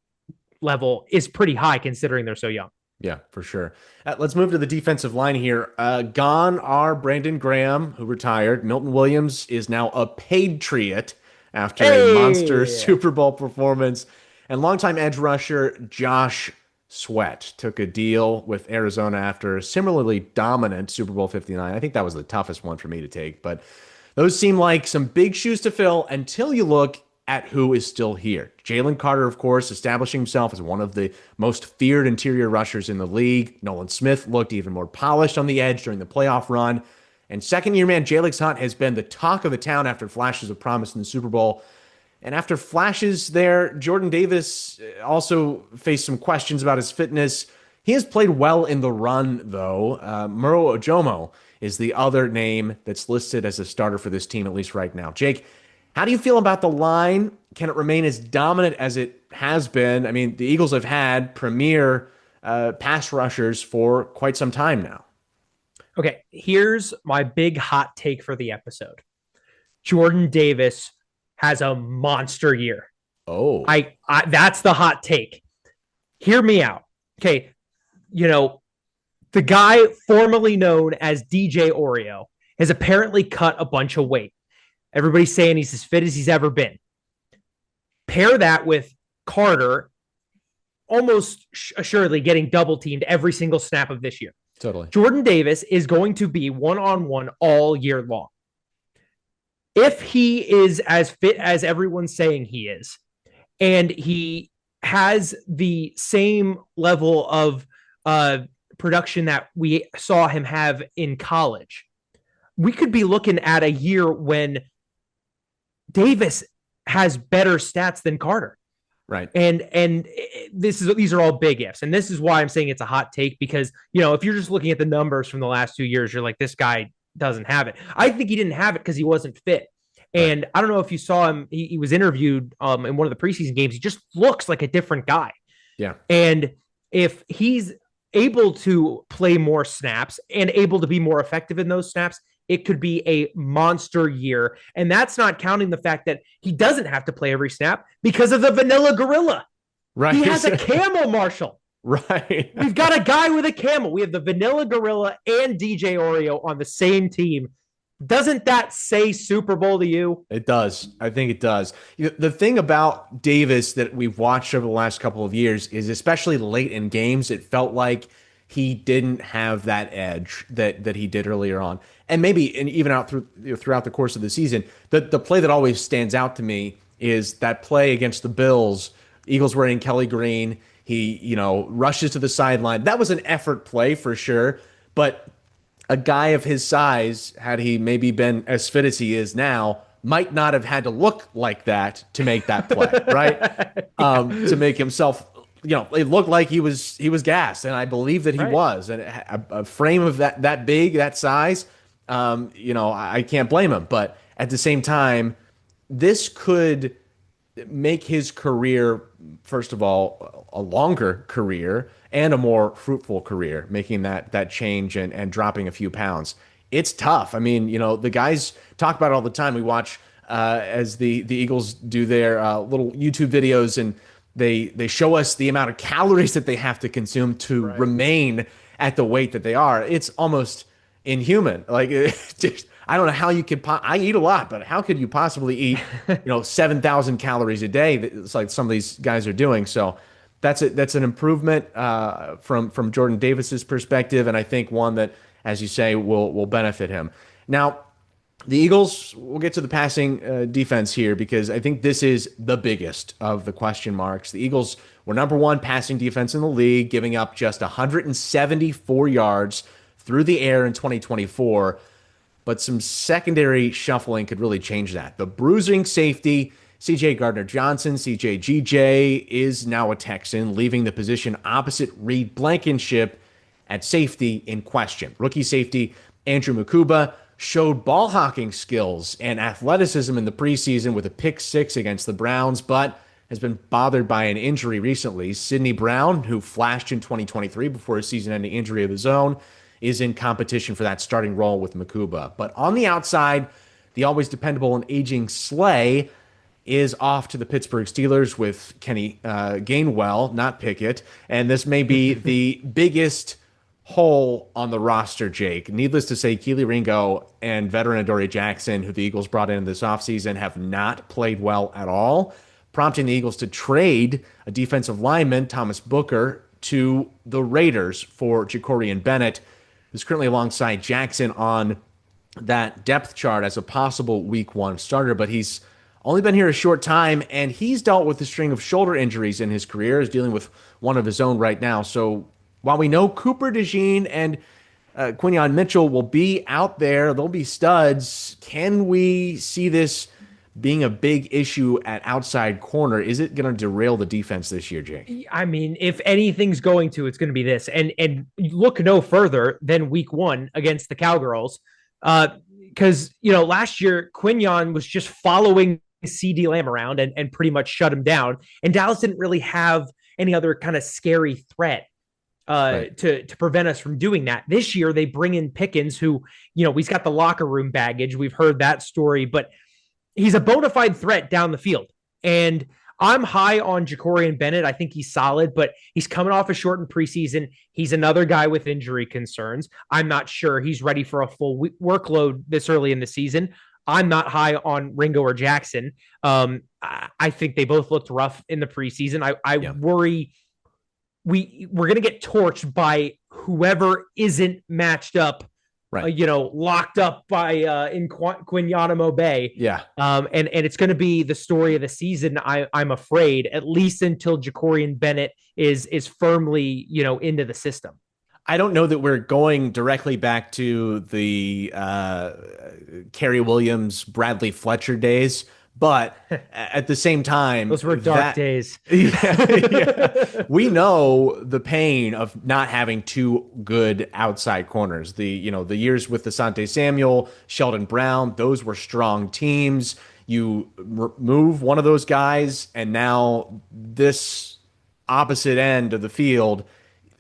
level is pretty high considering they're so young. Yeah, for sure. Let's move to the defensive line here. Gone are Brandon Graham, who retired. Milton Williams is now a Patriot after a monster Super Bowl performance. And longtime edge rusher Josh Sweat took a deal with Arizona after a similarly dominant Super Bowl 59. I think that was the toughest one for me to take. But those seem like some big shoes to fill until you look at who is still here. Jalen Carter, of course, establishing himself as one of the most feared interior rushers in the league. Nolan Smith looked even more polished on the edge during the playoff run. And second-year man Jalix Hunt has been the talk of the town after flashes of promise in the Super Bowl. And after flashes there, Jordan Davis also faced some questions about his fitness. He has played well in the run, though. Muro Ojomo is the other name that's listed as a starter for this team, at least right now. Jake, how do you feel about the line? Can it remain as dominant as it has been? I mean, the Eagles have had premier pass rushers for quite some time now. Okay, here's my big hot take for the episode. Jordan Davis has a monster year. Oh. I that's the hot take. Hear me out. Okay, the guy formerly known as DJ Oreo has apparently cut a bunch of weight. Everybody's saying he's as fit as he's ever been. Pair that with Carter almost assuredly getting double teamed every single snap of this year. Totally. Jordan Davis is going to be one-on-one all year long. If he is as fit as everyone's saying he is, and he has the same level of production that we saw him have in college, we could be looking at a year when Davis has better stats than Carter. Right. And these are all big ifs, and this is why I'm saying it's a hot take, because if you're just looking at the numbers from the last 2 years, you're like, this guy doesn't have it. I think he didn't have it because he wasn't fit. Right. And I don't know if you saw him. He was interviewed in one of the preseason games. He just looks like a different guy. Yeah. And if he's able to play more snaps and able to be more effective in those snaps, it could be a monster year. And that's not counting the fact that he doesn't have to play every snap because of the vanilla gorilla. Right. He has a camel, Marshall. Right. We've got a guy with a camel. We have the vanilla gorilla and DJ Oreo on the same team. Doesn't that say Super Bowl to you? It does. I think it does. The thing about Davis that we've watched over the last couple of years is, especially late in games, it felt like he didn't have that edge that he did earlier on. And maybe and even out throughout the course of the season, the play that always stands out to me is that play against the Bills. Eagles wearing Kelly Green. He, rushes to the sideline. That was an effort play for sure, but a guy of his size, had he maybe been as fit as he is now, might not have had to look like that to make that play, right? To make himself, it looked like he was gassed, and I believe that he Right. was. And a frame of that big, that size, I can't blame him. But at the same time, this could make his career, first of all, a longer career and a more fruitful career, making that change and dropping a few pounds. It's tough. I mean, the guys talk about it all the time. We watch as the Eagles do their little YouTube videos, and they show us the amount of calories that they have to consume to remain at the weight that they are. It's almost inhuman. Like, I don't know how you could. I eat a lot, but how could you possibly eat, 7,000 calories a day? It's like some of these guys are doing. So that's an improvement from Jordan Davis's perspective, and I think one that, as you say, will benefit him. Now, the Eagles. We'll get to the passing defense here, because I think this is the biggest of the question marks. The Eagles were number one passing defense in the league, giving up just 174 yards through the air in 2024. But some secondary shuffling could really change that. The bruising safety, C.J. Gardner-Johnson, C.J. is now a Texan, leaving the position opposite Reed Blankenship at safety in question. Rookie safety Andrew Mukuba showed ball hawking skills and athleticism in the preseason with a pick six against the Browns, but has been bothered by an injury recently. Sidney Brown, who flashed in 2023 before a season-ending injury of his own, is in competition for that starting role with Mukuba. But on the outside, the always dependable and aging Slay is off to the Pittsburgh Steelers with Kenny Gainwell, not Pickett. And this may be the biggest hole on the roster, Jake. Needless to say, Keely Ringo and veteran Adoree Jackson, who the Eagles brought in this offseason, have not played well at all, prompting the Eagles to trade a defensive lineman, Thomas Booker, to the Raiders for Jacorian Bennett, who's currently alongside Jackson on that depth chart as a possible week one starter, but he's only been here a short time, and he's dealt with a string of shoulder injuries in his career, is dealing with one of his own right now. So while we know Cooper DeJean and Quinyon Mitchell will be out there, they'll be studs, can we see this being a big issue at outside corner? Is it going to derail the defense this year, Jake? I mean, if anything's going to, it's going to be this. And look no further than week one against the Cowgirls. Because, last year, Quinyon was just following CD Lamb around and pretty much shut him down. And Dallas didn't really have any other kind of scary threat to prevent us from doing that. This year, they bring in Pickens, who, he's got the locker room baggage. We've heard that story, but he's a bona fide threat down the field. And I'm high on Jacorian Bennett. I think he's solid, but he's coming off a shortened preseason. He's another guy with injury concerns. I'm not sure he's ready for a full workload this early in the season. I'm not high on Ringo or Jackson. I think they both looked rough in the preseason. I worry we're going to get torched by whoever isn't matched up, locked up by in Guantanamo Bay. Yeah. And it's going to be the story of the season, I'm afraid, at least until Jacorian Bennett is firmly, into the system. I don't know that we're going directly back to the Kerry Williams, Bradley Fletcher days, But at the same time, Those were dark days. we know the pain of not having two good outside corners. The years with Asante Samuel, Sheldon Brown, those were strong teams. You remove one of those guys, and now this opposite end of the field,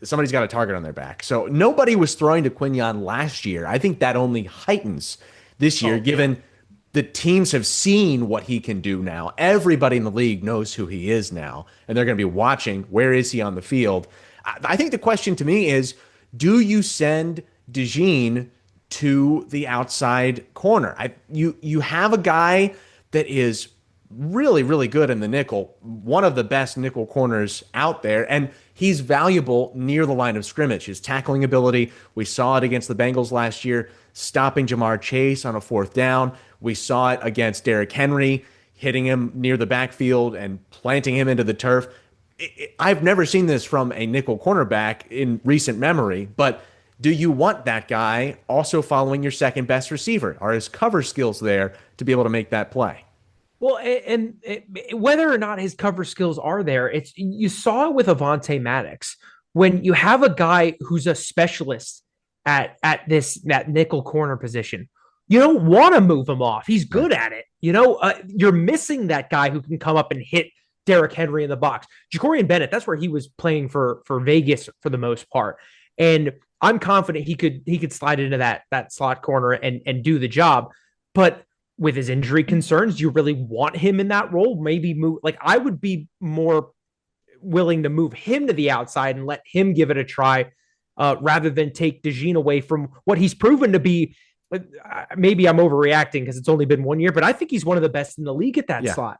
somebody's got a target on their back. So nobody was throwing to Quinyon last year. I think that only heightens this year, given the teams have seen what he can do now. Everybody in the league knows who he is now, and they're going to be watching where is he on the field. I think the question to me is, do you send DeJean to the outside corner? You have a guy that is really, really good in the nickel, one of the best nickel corners out there, and he's valuable near the line of scrimmage. His tackling ability, we saw it against the Bengals last year, stopping Jamar Chase on a fourth down. We saw it against Derrick Henry, hitting him near the backfield and planting him into the turf. I've never seen this from a nickel cornerback in recent memory, but do you want that guy also following your second best receiver? Are his cover skills there to be able to make that play? Well, and whether or not his cover skills are there, you saw it with Avonte Maddox. When you have a guy who's a specialist at that nickel corner position, you don't want to move him off. He's good at it. You're missing that guy who can come up and hit Derrick Henry in the box. Jacorian Bennett, that's where he was playing for Vegas for the most part. And I'm confident he could slide into that slot corner and do the job. But with his injury concerns, do you really want him in that role? Maybe move, like, I would be more willing to move him to the outside and let him give it a try rather than take DeJean away from what he's proven to be. Maybe I'm overreacting because it's only been 1 year, but I think he's one of the best in the league at that slot.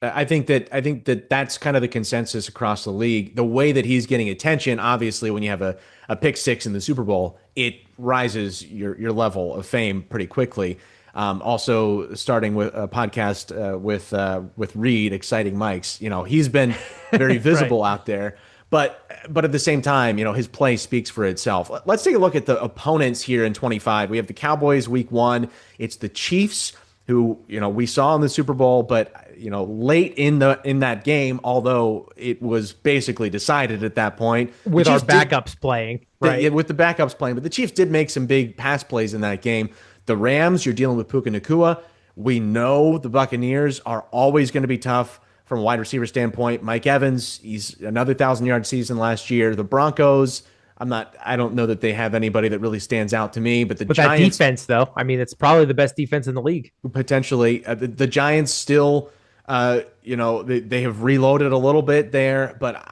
I think that that's kind of the consensus across the league. The way that he's getting attention, obviously, when you have a pick six in the Super Bowl, it rises your level of fame pretty quickly. Also, starting with a podcast with Reed, Exciting Mics, he's been very visible right out there. But at the same time, his play speaks for itself. Let's take a look at the opponents here in 25. We have the Cowboys week 1. It's the Chiefs, who we saw in the Super Bowl, but late in that game, although it was basically decided at that point with our backups playing, right? With the backups playing, but the Chiefs did make some big pass plays in that game. The Rams, you're dealing with Puka Nacua. We know the Buccaneers are always going to be tough from a wide receiver standpoint. Mike Evans, he's another 1,000-yard season last year. The Broncos, I don't know that they have anybody that really stands out to me, but Giants, that defense, though, I mean, it's probably the best defense in the league. Potentially. The Giants still, they have reloaded a little bit there, but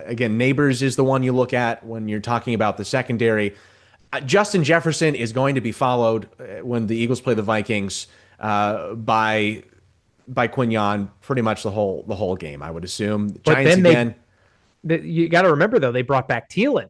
again, Neighbors is the one you look at when you're talking about the secondary. Justin Jefferson is going to be followed when the Eagles play the Vikings by Quinyon pretty much the whole game, I would assume. But Giants then you got to remember, though, they brought back Thielen.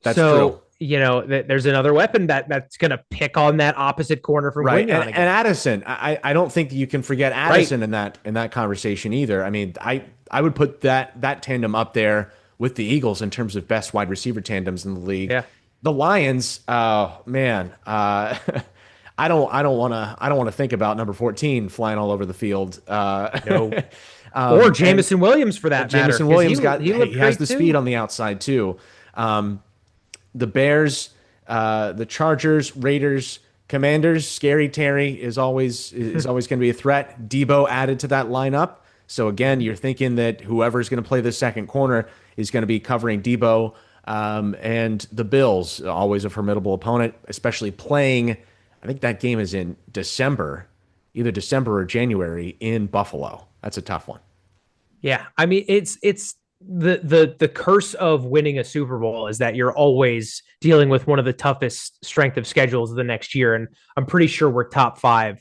That's true. There's another weapon that's going to pick on that opposite corner from right. Quinyon and Addison. I don't think you can forget Addison right in that conversation either. I mean, I would put that tandem up there with the Eagles in terms of best wide receiver tandems in the league. Yeah. The Lions, man, I don't want to think about number 14 flying all over the field. No. Or Jameson Williams for that matter. Jameson Williams he has the speed on the outside too. The Bears, the Chargers, Raiders, Commanders. Scary Terry is always going to be a threat. Debo added to that lineup. So again, you're thinking that whoever's going to play the second corner is going to be covering Debo. And the Bills, always a formidable opponent, especially playing. I think that game is in December, either December or January in Buffalo. That's a tough one. Yeah, I mean, it's the curse of winning a Super Bowl is that you're always dealing with one of the toughest strength of schedules of the next year, and I'm pretty sure we're top 5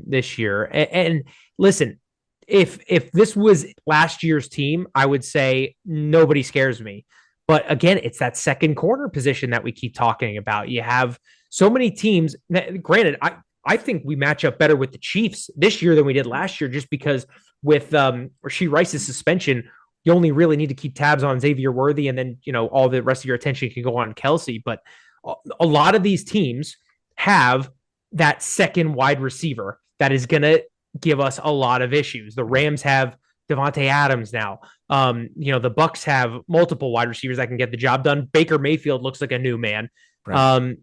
this year. And listen, if this was last year's team, I would say nobody scares me. But again, it's that second corner position that we keep talking about. You have so many teams. Granted, I think we match up better with the Chiefs this year than we did last year, just because with Rashee Rice's suspension, you only really need to keep tabs on Xavier Worthy, and then all the rest of your attention can go on Kelsey. But a lot of these teams have that second wide receiver that is going to give us a lot of issues. The Rams have Devontae Adams now. The Bucks have multiple wide receivers that can get the job done. Baker Mayfield looks like a new man. Right.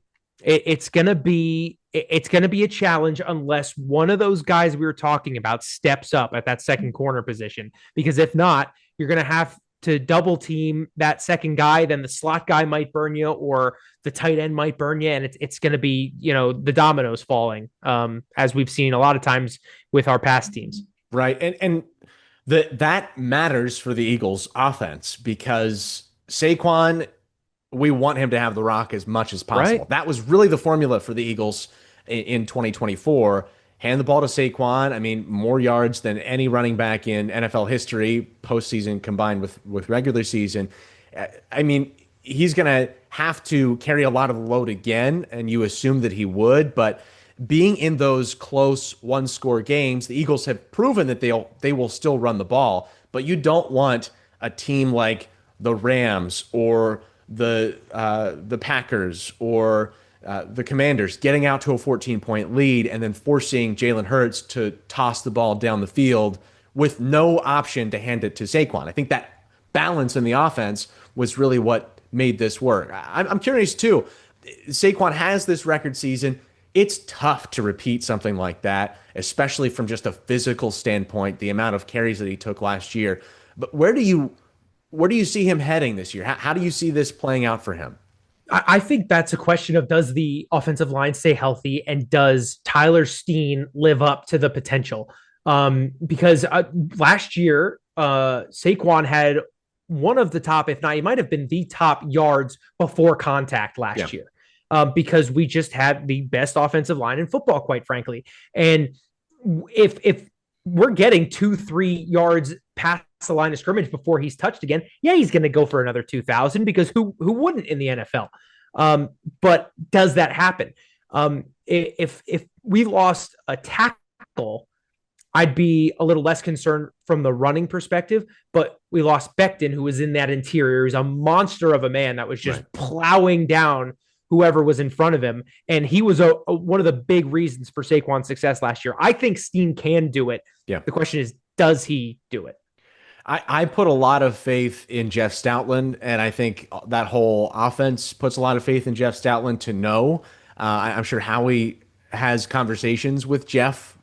It's gonna be a challenge unless one of those guys we were talking about steps up at that second corner position. Because if not, you're gonna have to double team that second guy, then the slot guy might burn you, or the tight end might burn you, and it's going to be the dominoes falling, as we've seen a lot of times with our past teams. Right, and that matters for the Eagles' offense because Saquon, we want him to have the rock as much as possible. Right. That was really the formula for the Eagles in 2024. Hand the ball to Saquon. I mean, more yards than any running back in NFL history, postseason combined with regular season. I mean, he's going to have to carry a lot of the load again, and you assume that he would. But being in those close one-score games, the Eagles have proven that they will still run the ball. But you don't want a team like the Rams or the Packers or the Commanders getting out to a 14-point lead and then forcing Jalen Hurts to toss the ball down the field with no option to hand it to Saquon. I think that balance in the offense was really what made this work. I'm curious, too. Saquon has this record season. It's tough to repeat something like that, especially from just a physical standpoint, the amount of carries that he took last year. But where do you see him heading this year? How do you see this playing out for him? I think that's a question of, does the offensive line stay healthy, and does Tyler Steen live up to the potential? Because last year, Saquon had one of the top, if not, he might have been the top yards before contact last year, because we just had the best offensive line in football, quite frankly. And if we're getting 2-3 yards past the line of scrimmage before he's touched again, he's going to go for another 2,000, because who wouldn't in the NFL? But does that happen? If we lost a tackle, I'd be a little less concerned from the running perspective. But we lost Becton, who was in that interior. He's a monster of a man that was just plowing down whoever was in front of him. And he was one of the big reasons for Saquon's success last year. I think Steen can do it. Yeah. The question is, does he do it? I put a lot of faith in Jeff Stoutland, and I think that whole offense puts a lot of faith in Jeff Stoutland to know. I'm sure Howie has conversations with Jeff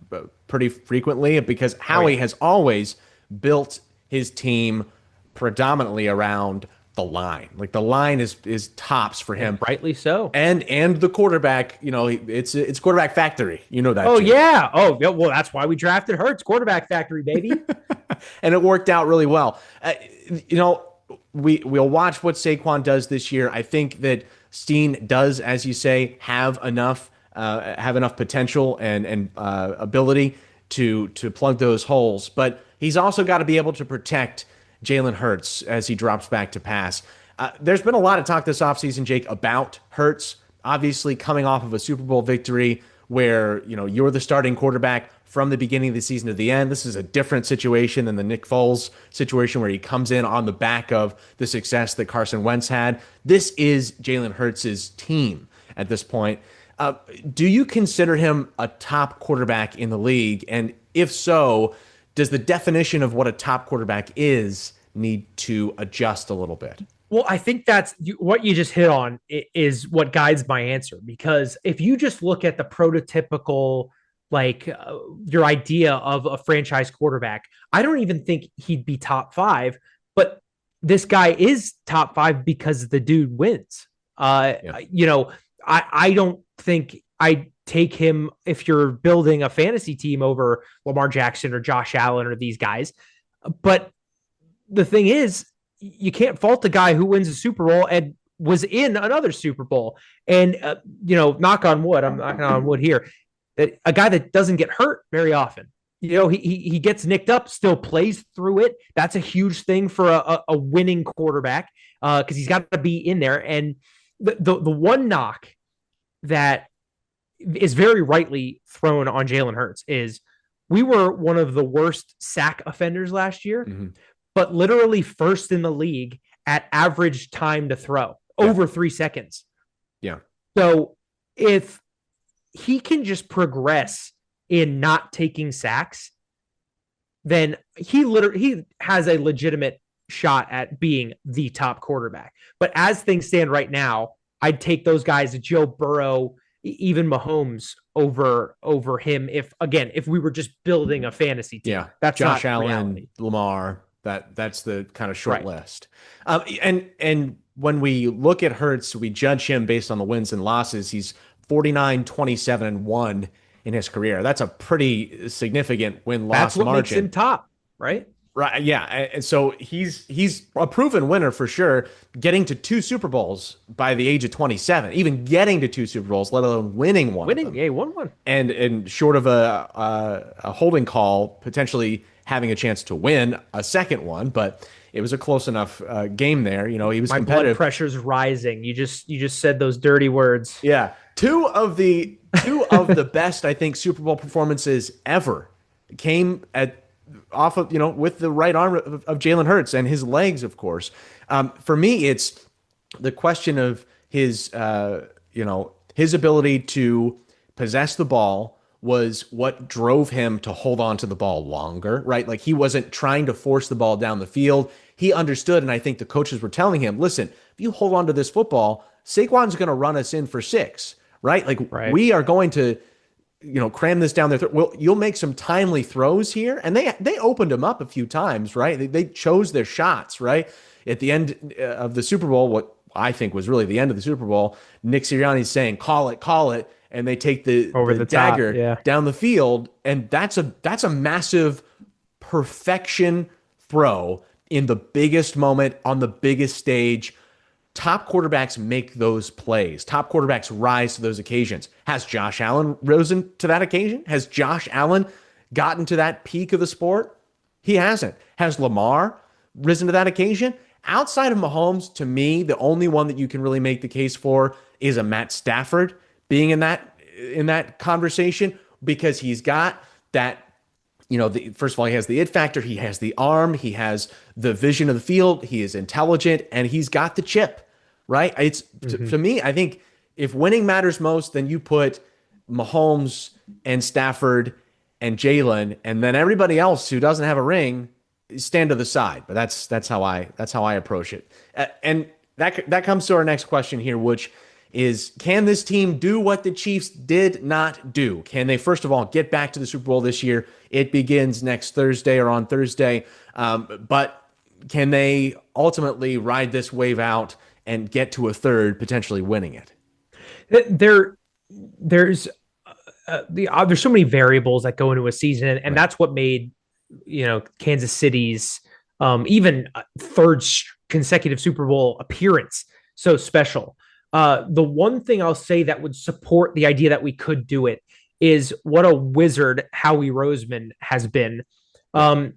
pretty frequently, because Howie has always built his team predominantly around the line. Like, the line is tops for him. Rightly so. And the quarterback, it's quarterback factory. You know that. Oh, Jim. yeah. Oh, well, that's why we drafted Hurts. Quarterback factory, baby. And it worked out really well. We'll watch what Saquon does this year. I think that Steen does, as you say, have enough potential and ability to plug those holes. But he's also got to be able to protect Jalen Hurts as he drops back to pass. There's been a lot of talk this offseason, Jake, about Hurts, obviously coming off of a Super Bowl victory where, you're the starting quarterback from the beginning of the season to the end. This is a different situation than the Nick Foles situation where he comes in on the back of the success that Carson Wentz had. This is Jalen Hurts' team at this point. Do you consider him a top quarterback in the league? And if so, does the definition of what a top quarterback is need to adjust a little bit? Well, I think that's what you just hit on is what guides my answer, because if you just look at the prototypical, your idea of a franchise quarterback, I don't even think he'd be top 5, but this guy is top 5 because the dude wins. I don't think I take him if you're building a fantasy team over Lamar Jackson or Josh Allen or these guys. But the thing is, you can't fault a guy who wins a Super Bowl and was in another Super Bowl. And, knock on wood, I'm knocking on wood here, that a guy that doesn't get hurt very often. He gets nicked up, still plays through it. That's a huge thing for a winning quarterback, because he's got to be in there. And the one knock that is very rightly thrown on Jalen Hurts is we were one of the worst sack offenders last year, but literally first in the league at average time to throw, over 3 seconds. Yeah. So if he can just progress in not taking sacks, then he has a legitimate shot at being the top quarterback. But as things stand right now, I'd take those guys, Joe Burrow, even Mahomes over him. If we were just building a fantasy team, Yeah, that's Josh not Allen, reality. Lamar. That's the kind of short Right. list. And when we look at Hurts, we judge him based on the wins and losses. He's 49, 27, and 1 in his career. That's a pretty significant That's win-loss what makes him margin. top, right? Right. Yeah. And so he's a proven winner for sure, getting to 2 Super Bowls by the age of 27, even getting to 2 Super Bowls, let alone winning one of Winning, them. yeah, won one. And short of a holding call, potentially having a chance to win a second one, but it was a close enough game there. You know, he was My blood competitive. pressure's rising. You just said those dirty words. Yeah, two of the best, I think, Super Bowl performances ever came at off of, with the right arm of Jalen Hurts and his legs, of course. For me, it's the question of his ability to possess the ball was what drove him to hold on to the ball longer, right? Like he wasn't trying to force the ball down the field. He understood, and I think the coaches were telling him, listen, if you hold on to this football, Saquon's going to run us in for 6, right? Like Right. we are going to cram this down their throat. Well, you'll make some timely throws here, and they opened him up a few times, right? They chose their shots, right? At the end of the Super Bowl, what I think was really the end of the Super Bowl, Nick Sirianni's saying, call it," and they take the Over the the top. dagger Yeah. down the field, and that's a massive perfection throw in the biggest moment on the biggest stage. Top quarterbacks make those plays. Top quarterbacks rise to those occasions. Has Josh Allen risen to that occasion? Has Josh Allen gotten to that peak of the sport? He hasn't. Has Lamar risen to that occasion? Outside of Mahomes, to me, the only one that you can really make the case for is a Matt Stafford being in that conversation, because he's got that. First of all, he has the it factor. He has the arm. He has the vision of the field. He is intelligent, and he's got the chip, right? It's to me, I think if winning matters most, then you put Mahomes and Stafford and Jalen, and then everybody else who doesn't have a ring stand to the side. But that's how I approach it. And that comes to our next question here, which is, can this team do what the Chiefs did not do? Can they, first of all, get back to the Super Bowl this year? It begins next Thursday or on Thursday. But can they ultimately ride this wave out and get to a third, potentially winning it? There, there's there's so many variables that go into a season, and Right. that's what made Kansas City's even third consecutive Super Bowl appearance so special. The one thing I'll say that would support the idea that we could do it is what a wizard Howie Roseman has been. Yeah.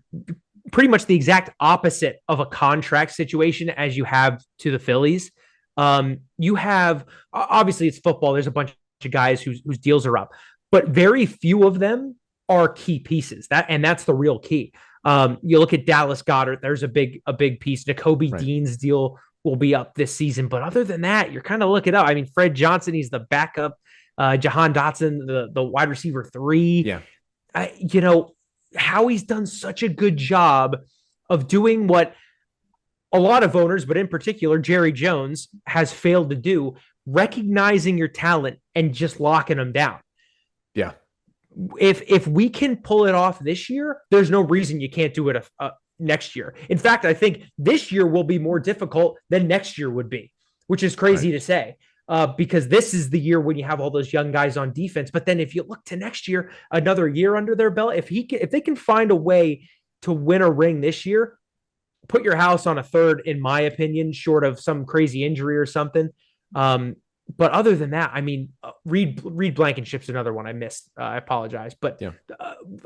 Pretty much the exact opposite of a contract situation as you have to the Phillies. You have, obviously it's football. There's a bunch of guys whose deals are up, but very few of them are key pieces. That's the real key. You look at Dallas Goedert. There's a big piece. Nakobe Right. Dean's deal will be up this season, but other than that, you're kind of looking up. I mean, Fred Johnson, he's the backup. Jahan Dotson, the wide receiver 3. Yeah. Howie's done such a good job of doing what a lot of owners, but in particular Jerry Jones, has failed to do: recognizing your talent and just locking them down. Yeah. If we can pull it off this year, there's no reason you can't do it next year. In fact, I think this year will be more difficult than next year would be, which is Right. crazy to say. Because this is the year when you have all those young guys on defense. But then if you look to next year, another year under their belt, if they can find a way to win a ring this year, put your house on a third, in my opinion, short of some crazy injury or something. But other than that, I mean, Reed Blankenship's another one I missed. I apologize, but Yeah.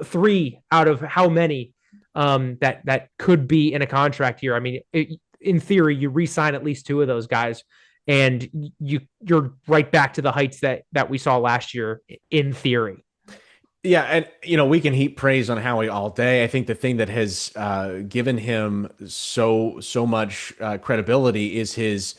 3 out of how many that could be in a contract year? I mean, in theory, you re-sign at least 2 of those guys, and you're right back to the heights that we saw last year. In theory, Yeah, and we can heap praise on Howie all day. I think the thing that has given him so much credibility is his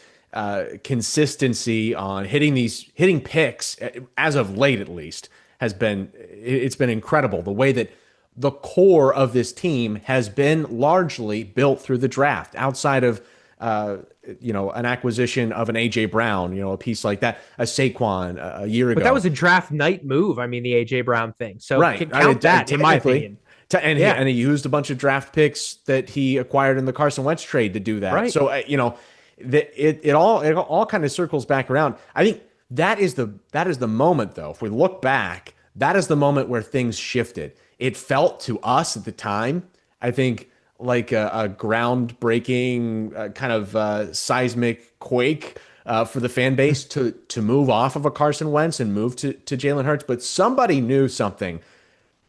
consistency on hitting picks, as of late at least, it's been incredible. The way that the core of this team has been largely built through the draft, outside of uh, an acquisition of an AJ Brown, a piece like that, a Saquon a year But that ago. was a draft night move. I mean, the AJ Brown thing. So Right. can I mean, count that, in my technically, opinion. and Yeah. he used a bunch of draft picks that he acquired in the Carson Wentz trade to do that. Right. So it all kind of circles back around. I think that is the moment, though. If we look back, that is the moment where things shifted. It felt to us at the time, I think, like a groundbreaking kind of seismic quake for the fan base to move off of a Carson Wentz and move to Jalen Hurts. But somebody knew something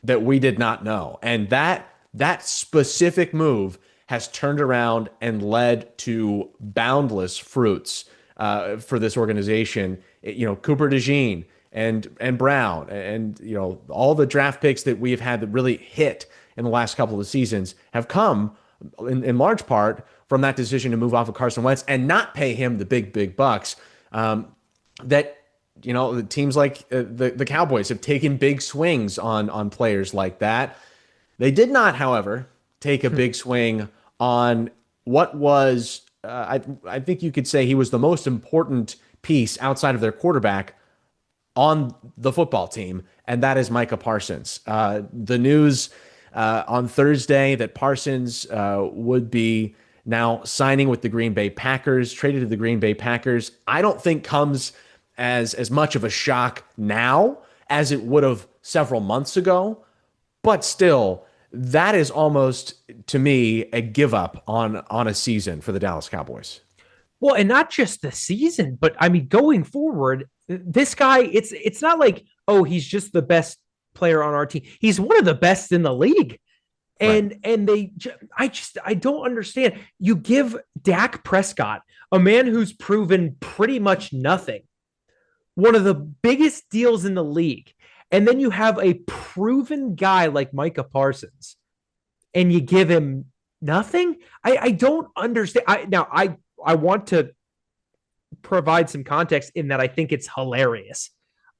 that we did not know. And that specific move has turned around and led to boundless fruits for this organization. Cooper DeJean and Brown and all the draft picks that we've had that really hit in the last couple of seasons have come in large part from that decision to move off of Carson Wentz and not pay him the big bucks. That the teams like the Cowboys have taken big swings on players like that. They did not, however, take a big swing on what was I think you could say he was the most important piece outside of their quarterback on the football team, and that is Micah Parsons. The news on Thursday that Parsons would be now signing with the Green Bay Packers, traded to the Green Bay Packers, I don't think comes as much of a shock now as it would have several months ago. But still, that is almost, to me, a give up on a season for the Dallas Cowboys. Well, and not just the season, but I mean, going forward, this guy, it's not like, oh, he's just the best player on our team. He's one of the best in the league. Right. And I don't understand. You give Dak Prescott, a man who's proven pretty much nothing, one of the biggest deals in the league, and then you have a proven guy like Micah Parsons, and you give him nothing. I don't understand. I want to provide some context in that I think it's hilarious.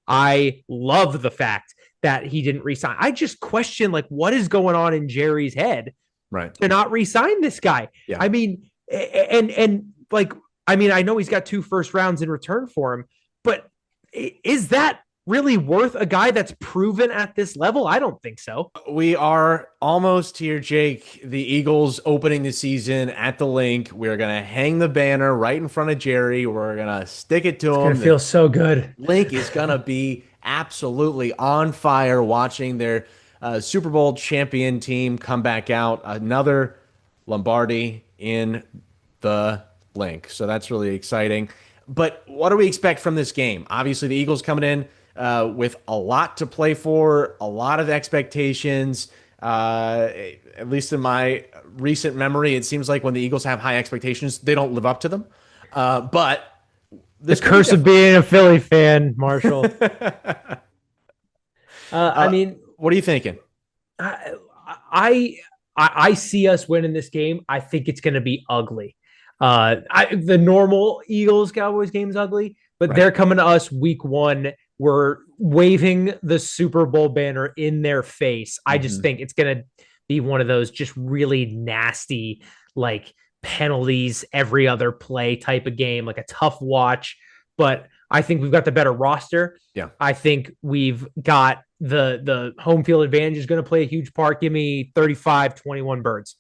I love the fact that he didn't resign. I just question like what is going on in Jerry's head Right. to not resign this guy. Yeah. I mean, and like I mean, I know he's got 2 first rounds in return for him, but is that really worth a guy that's proven at this level? I don't think so. We are almost here, Jake. The Eagles opening the season at the Link. We're going to hang the banner right in front of Jerry. We're going to stick it to him. It feels so good. Link is going to be absolutely on fire watching their Super Bowl champion team come back out. Another Lombardi in the Link. So that's really exciting. But what do we expect from this game? Obviously, the Eagles coming in with a lot to play for, a lot of expectations. At least in my recent memory, it seems like when the Eagles have high expectations, they don't live up to them. But the curse of being a Philly fan, Marshall. I mean, what are you thinking? I see us winning this game. I think it's going to be ugly. The normal Eagles Cowboys game is ugly, but right. They're coming to us week 1. We're waving the Super Bowl banner in their face. I just think it's going to be one of those just really nasty, like penalties every other play type of game, like a tough watch. But I think we've got the better roster. Yeah. I think we've got the home field advantage is going to play a huge part. Give me 35-21 birds.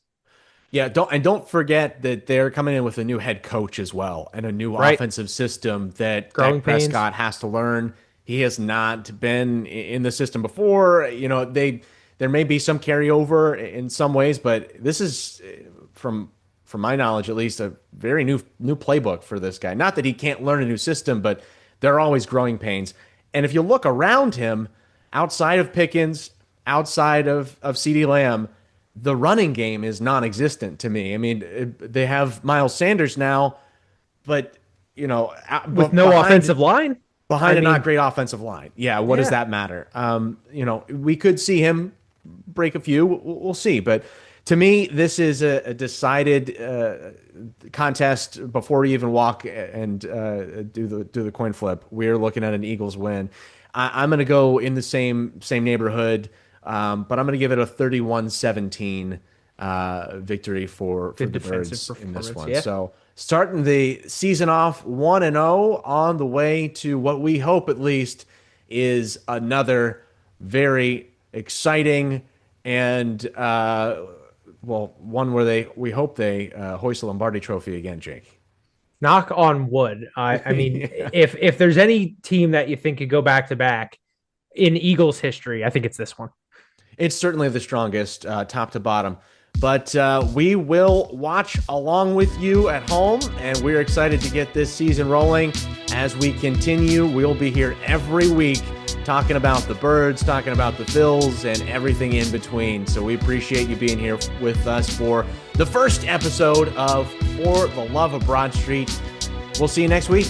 Yeah, don't forget that they're coming in with a new head coach as well and a new offensive system that Dak Prescott has to learn. He has not been in the system before. There may be some carryover in some ways, but this is from my knowledge at least a very new playbook for this guy. Not that he can't learn a new system, but there are always growing pains. And if you look around him, outside of Pickens, outside of CeeDee Lamb, the running game is non-existent to me. I mean, they have Miles Sanders now, but with no offensive line behind a not great offensive line. Yeah, what does that matter? We could see him break a few. We'll see, but to me, this is a decided contest before we even walk and do the coin flip. We're looking at an Eagles win. I'm going to go in the same neighborhood, but I'm going to give it a 31-17 victory for Good the defensive Birds in this performance, one. yeah. So starting the season off 1-0 on the way to what we hope at least is another very exciting and one where we hope they hoist the Lombardi Trophy again, Jake. Knock on wood. I mean, Yeah. if there's any team that you think could go back to back in Eagles history, I think it's this one. It's certainly the strongest, top to bottom. But we will watch along with you at home, and we're excited to get this season rolling. As we continue, we'll be here every week talking about the Birds, talking about the Phils, and everything in between. So we appreciate you being here with us for the first episode of For the Love of Broad Street. We'll see you next week.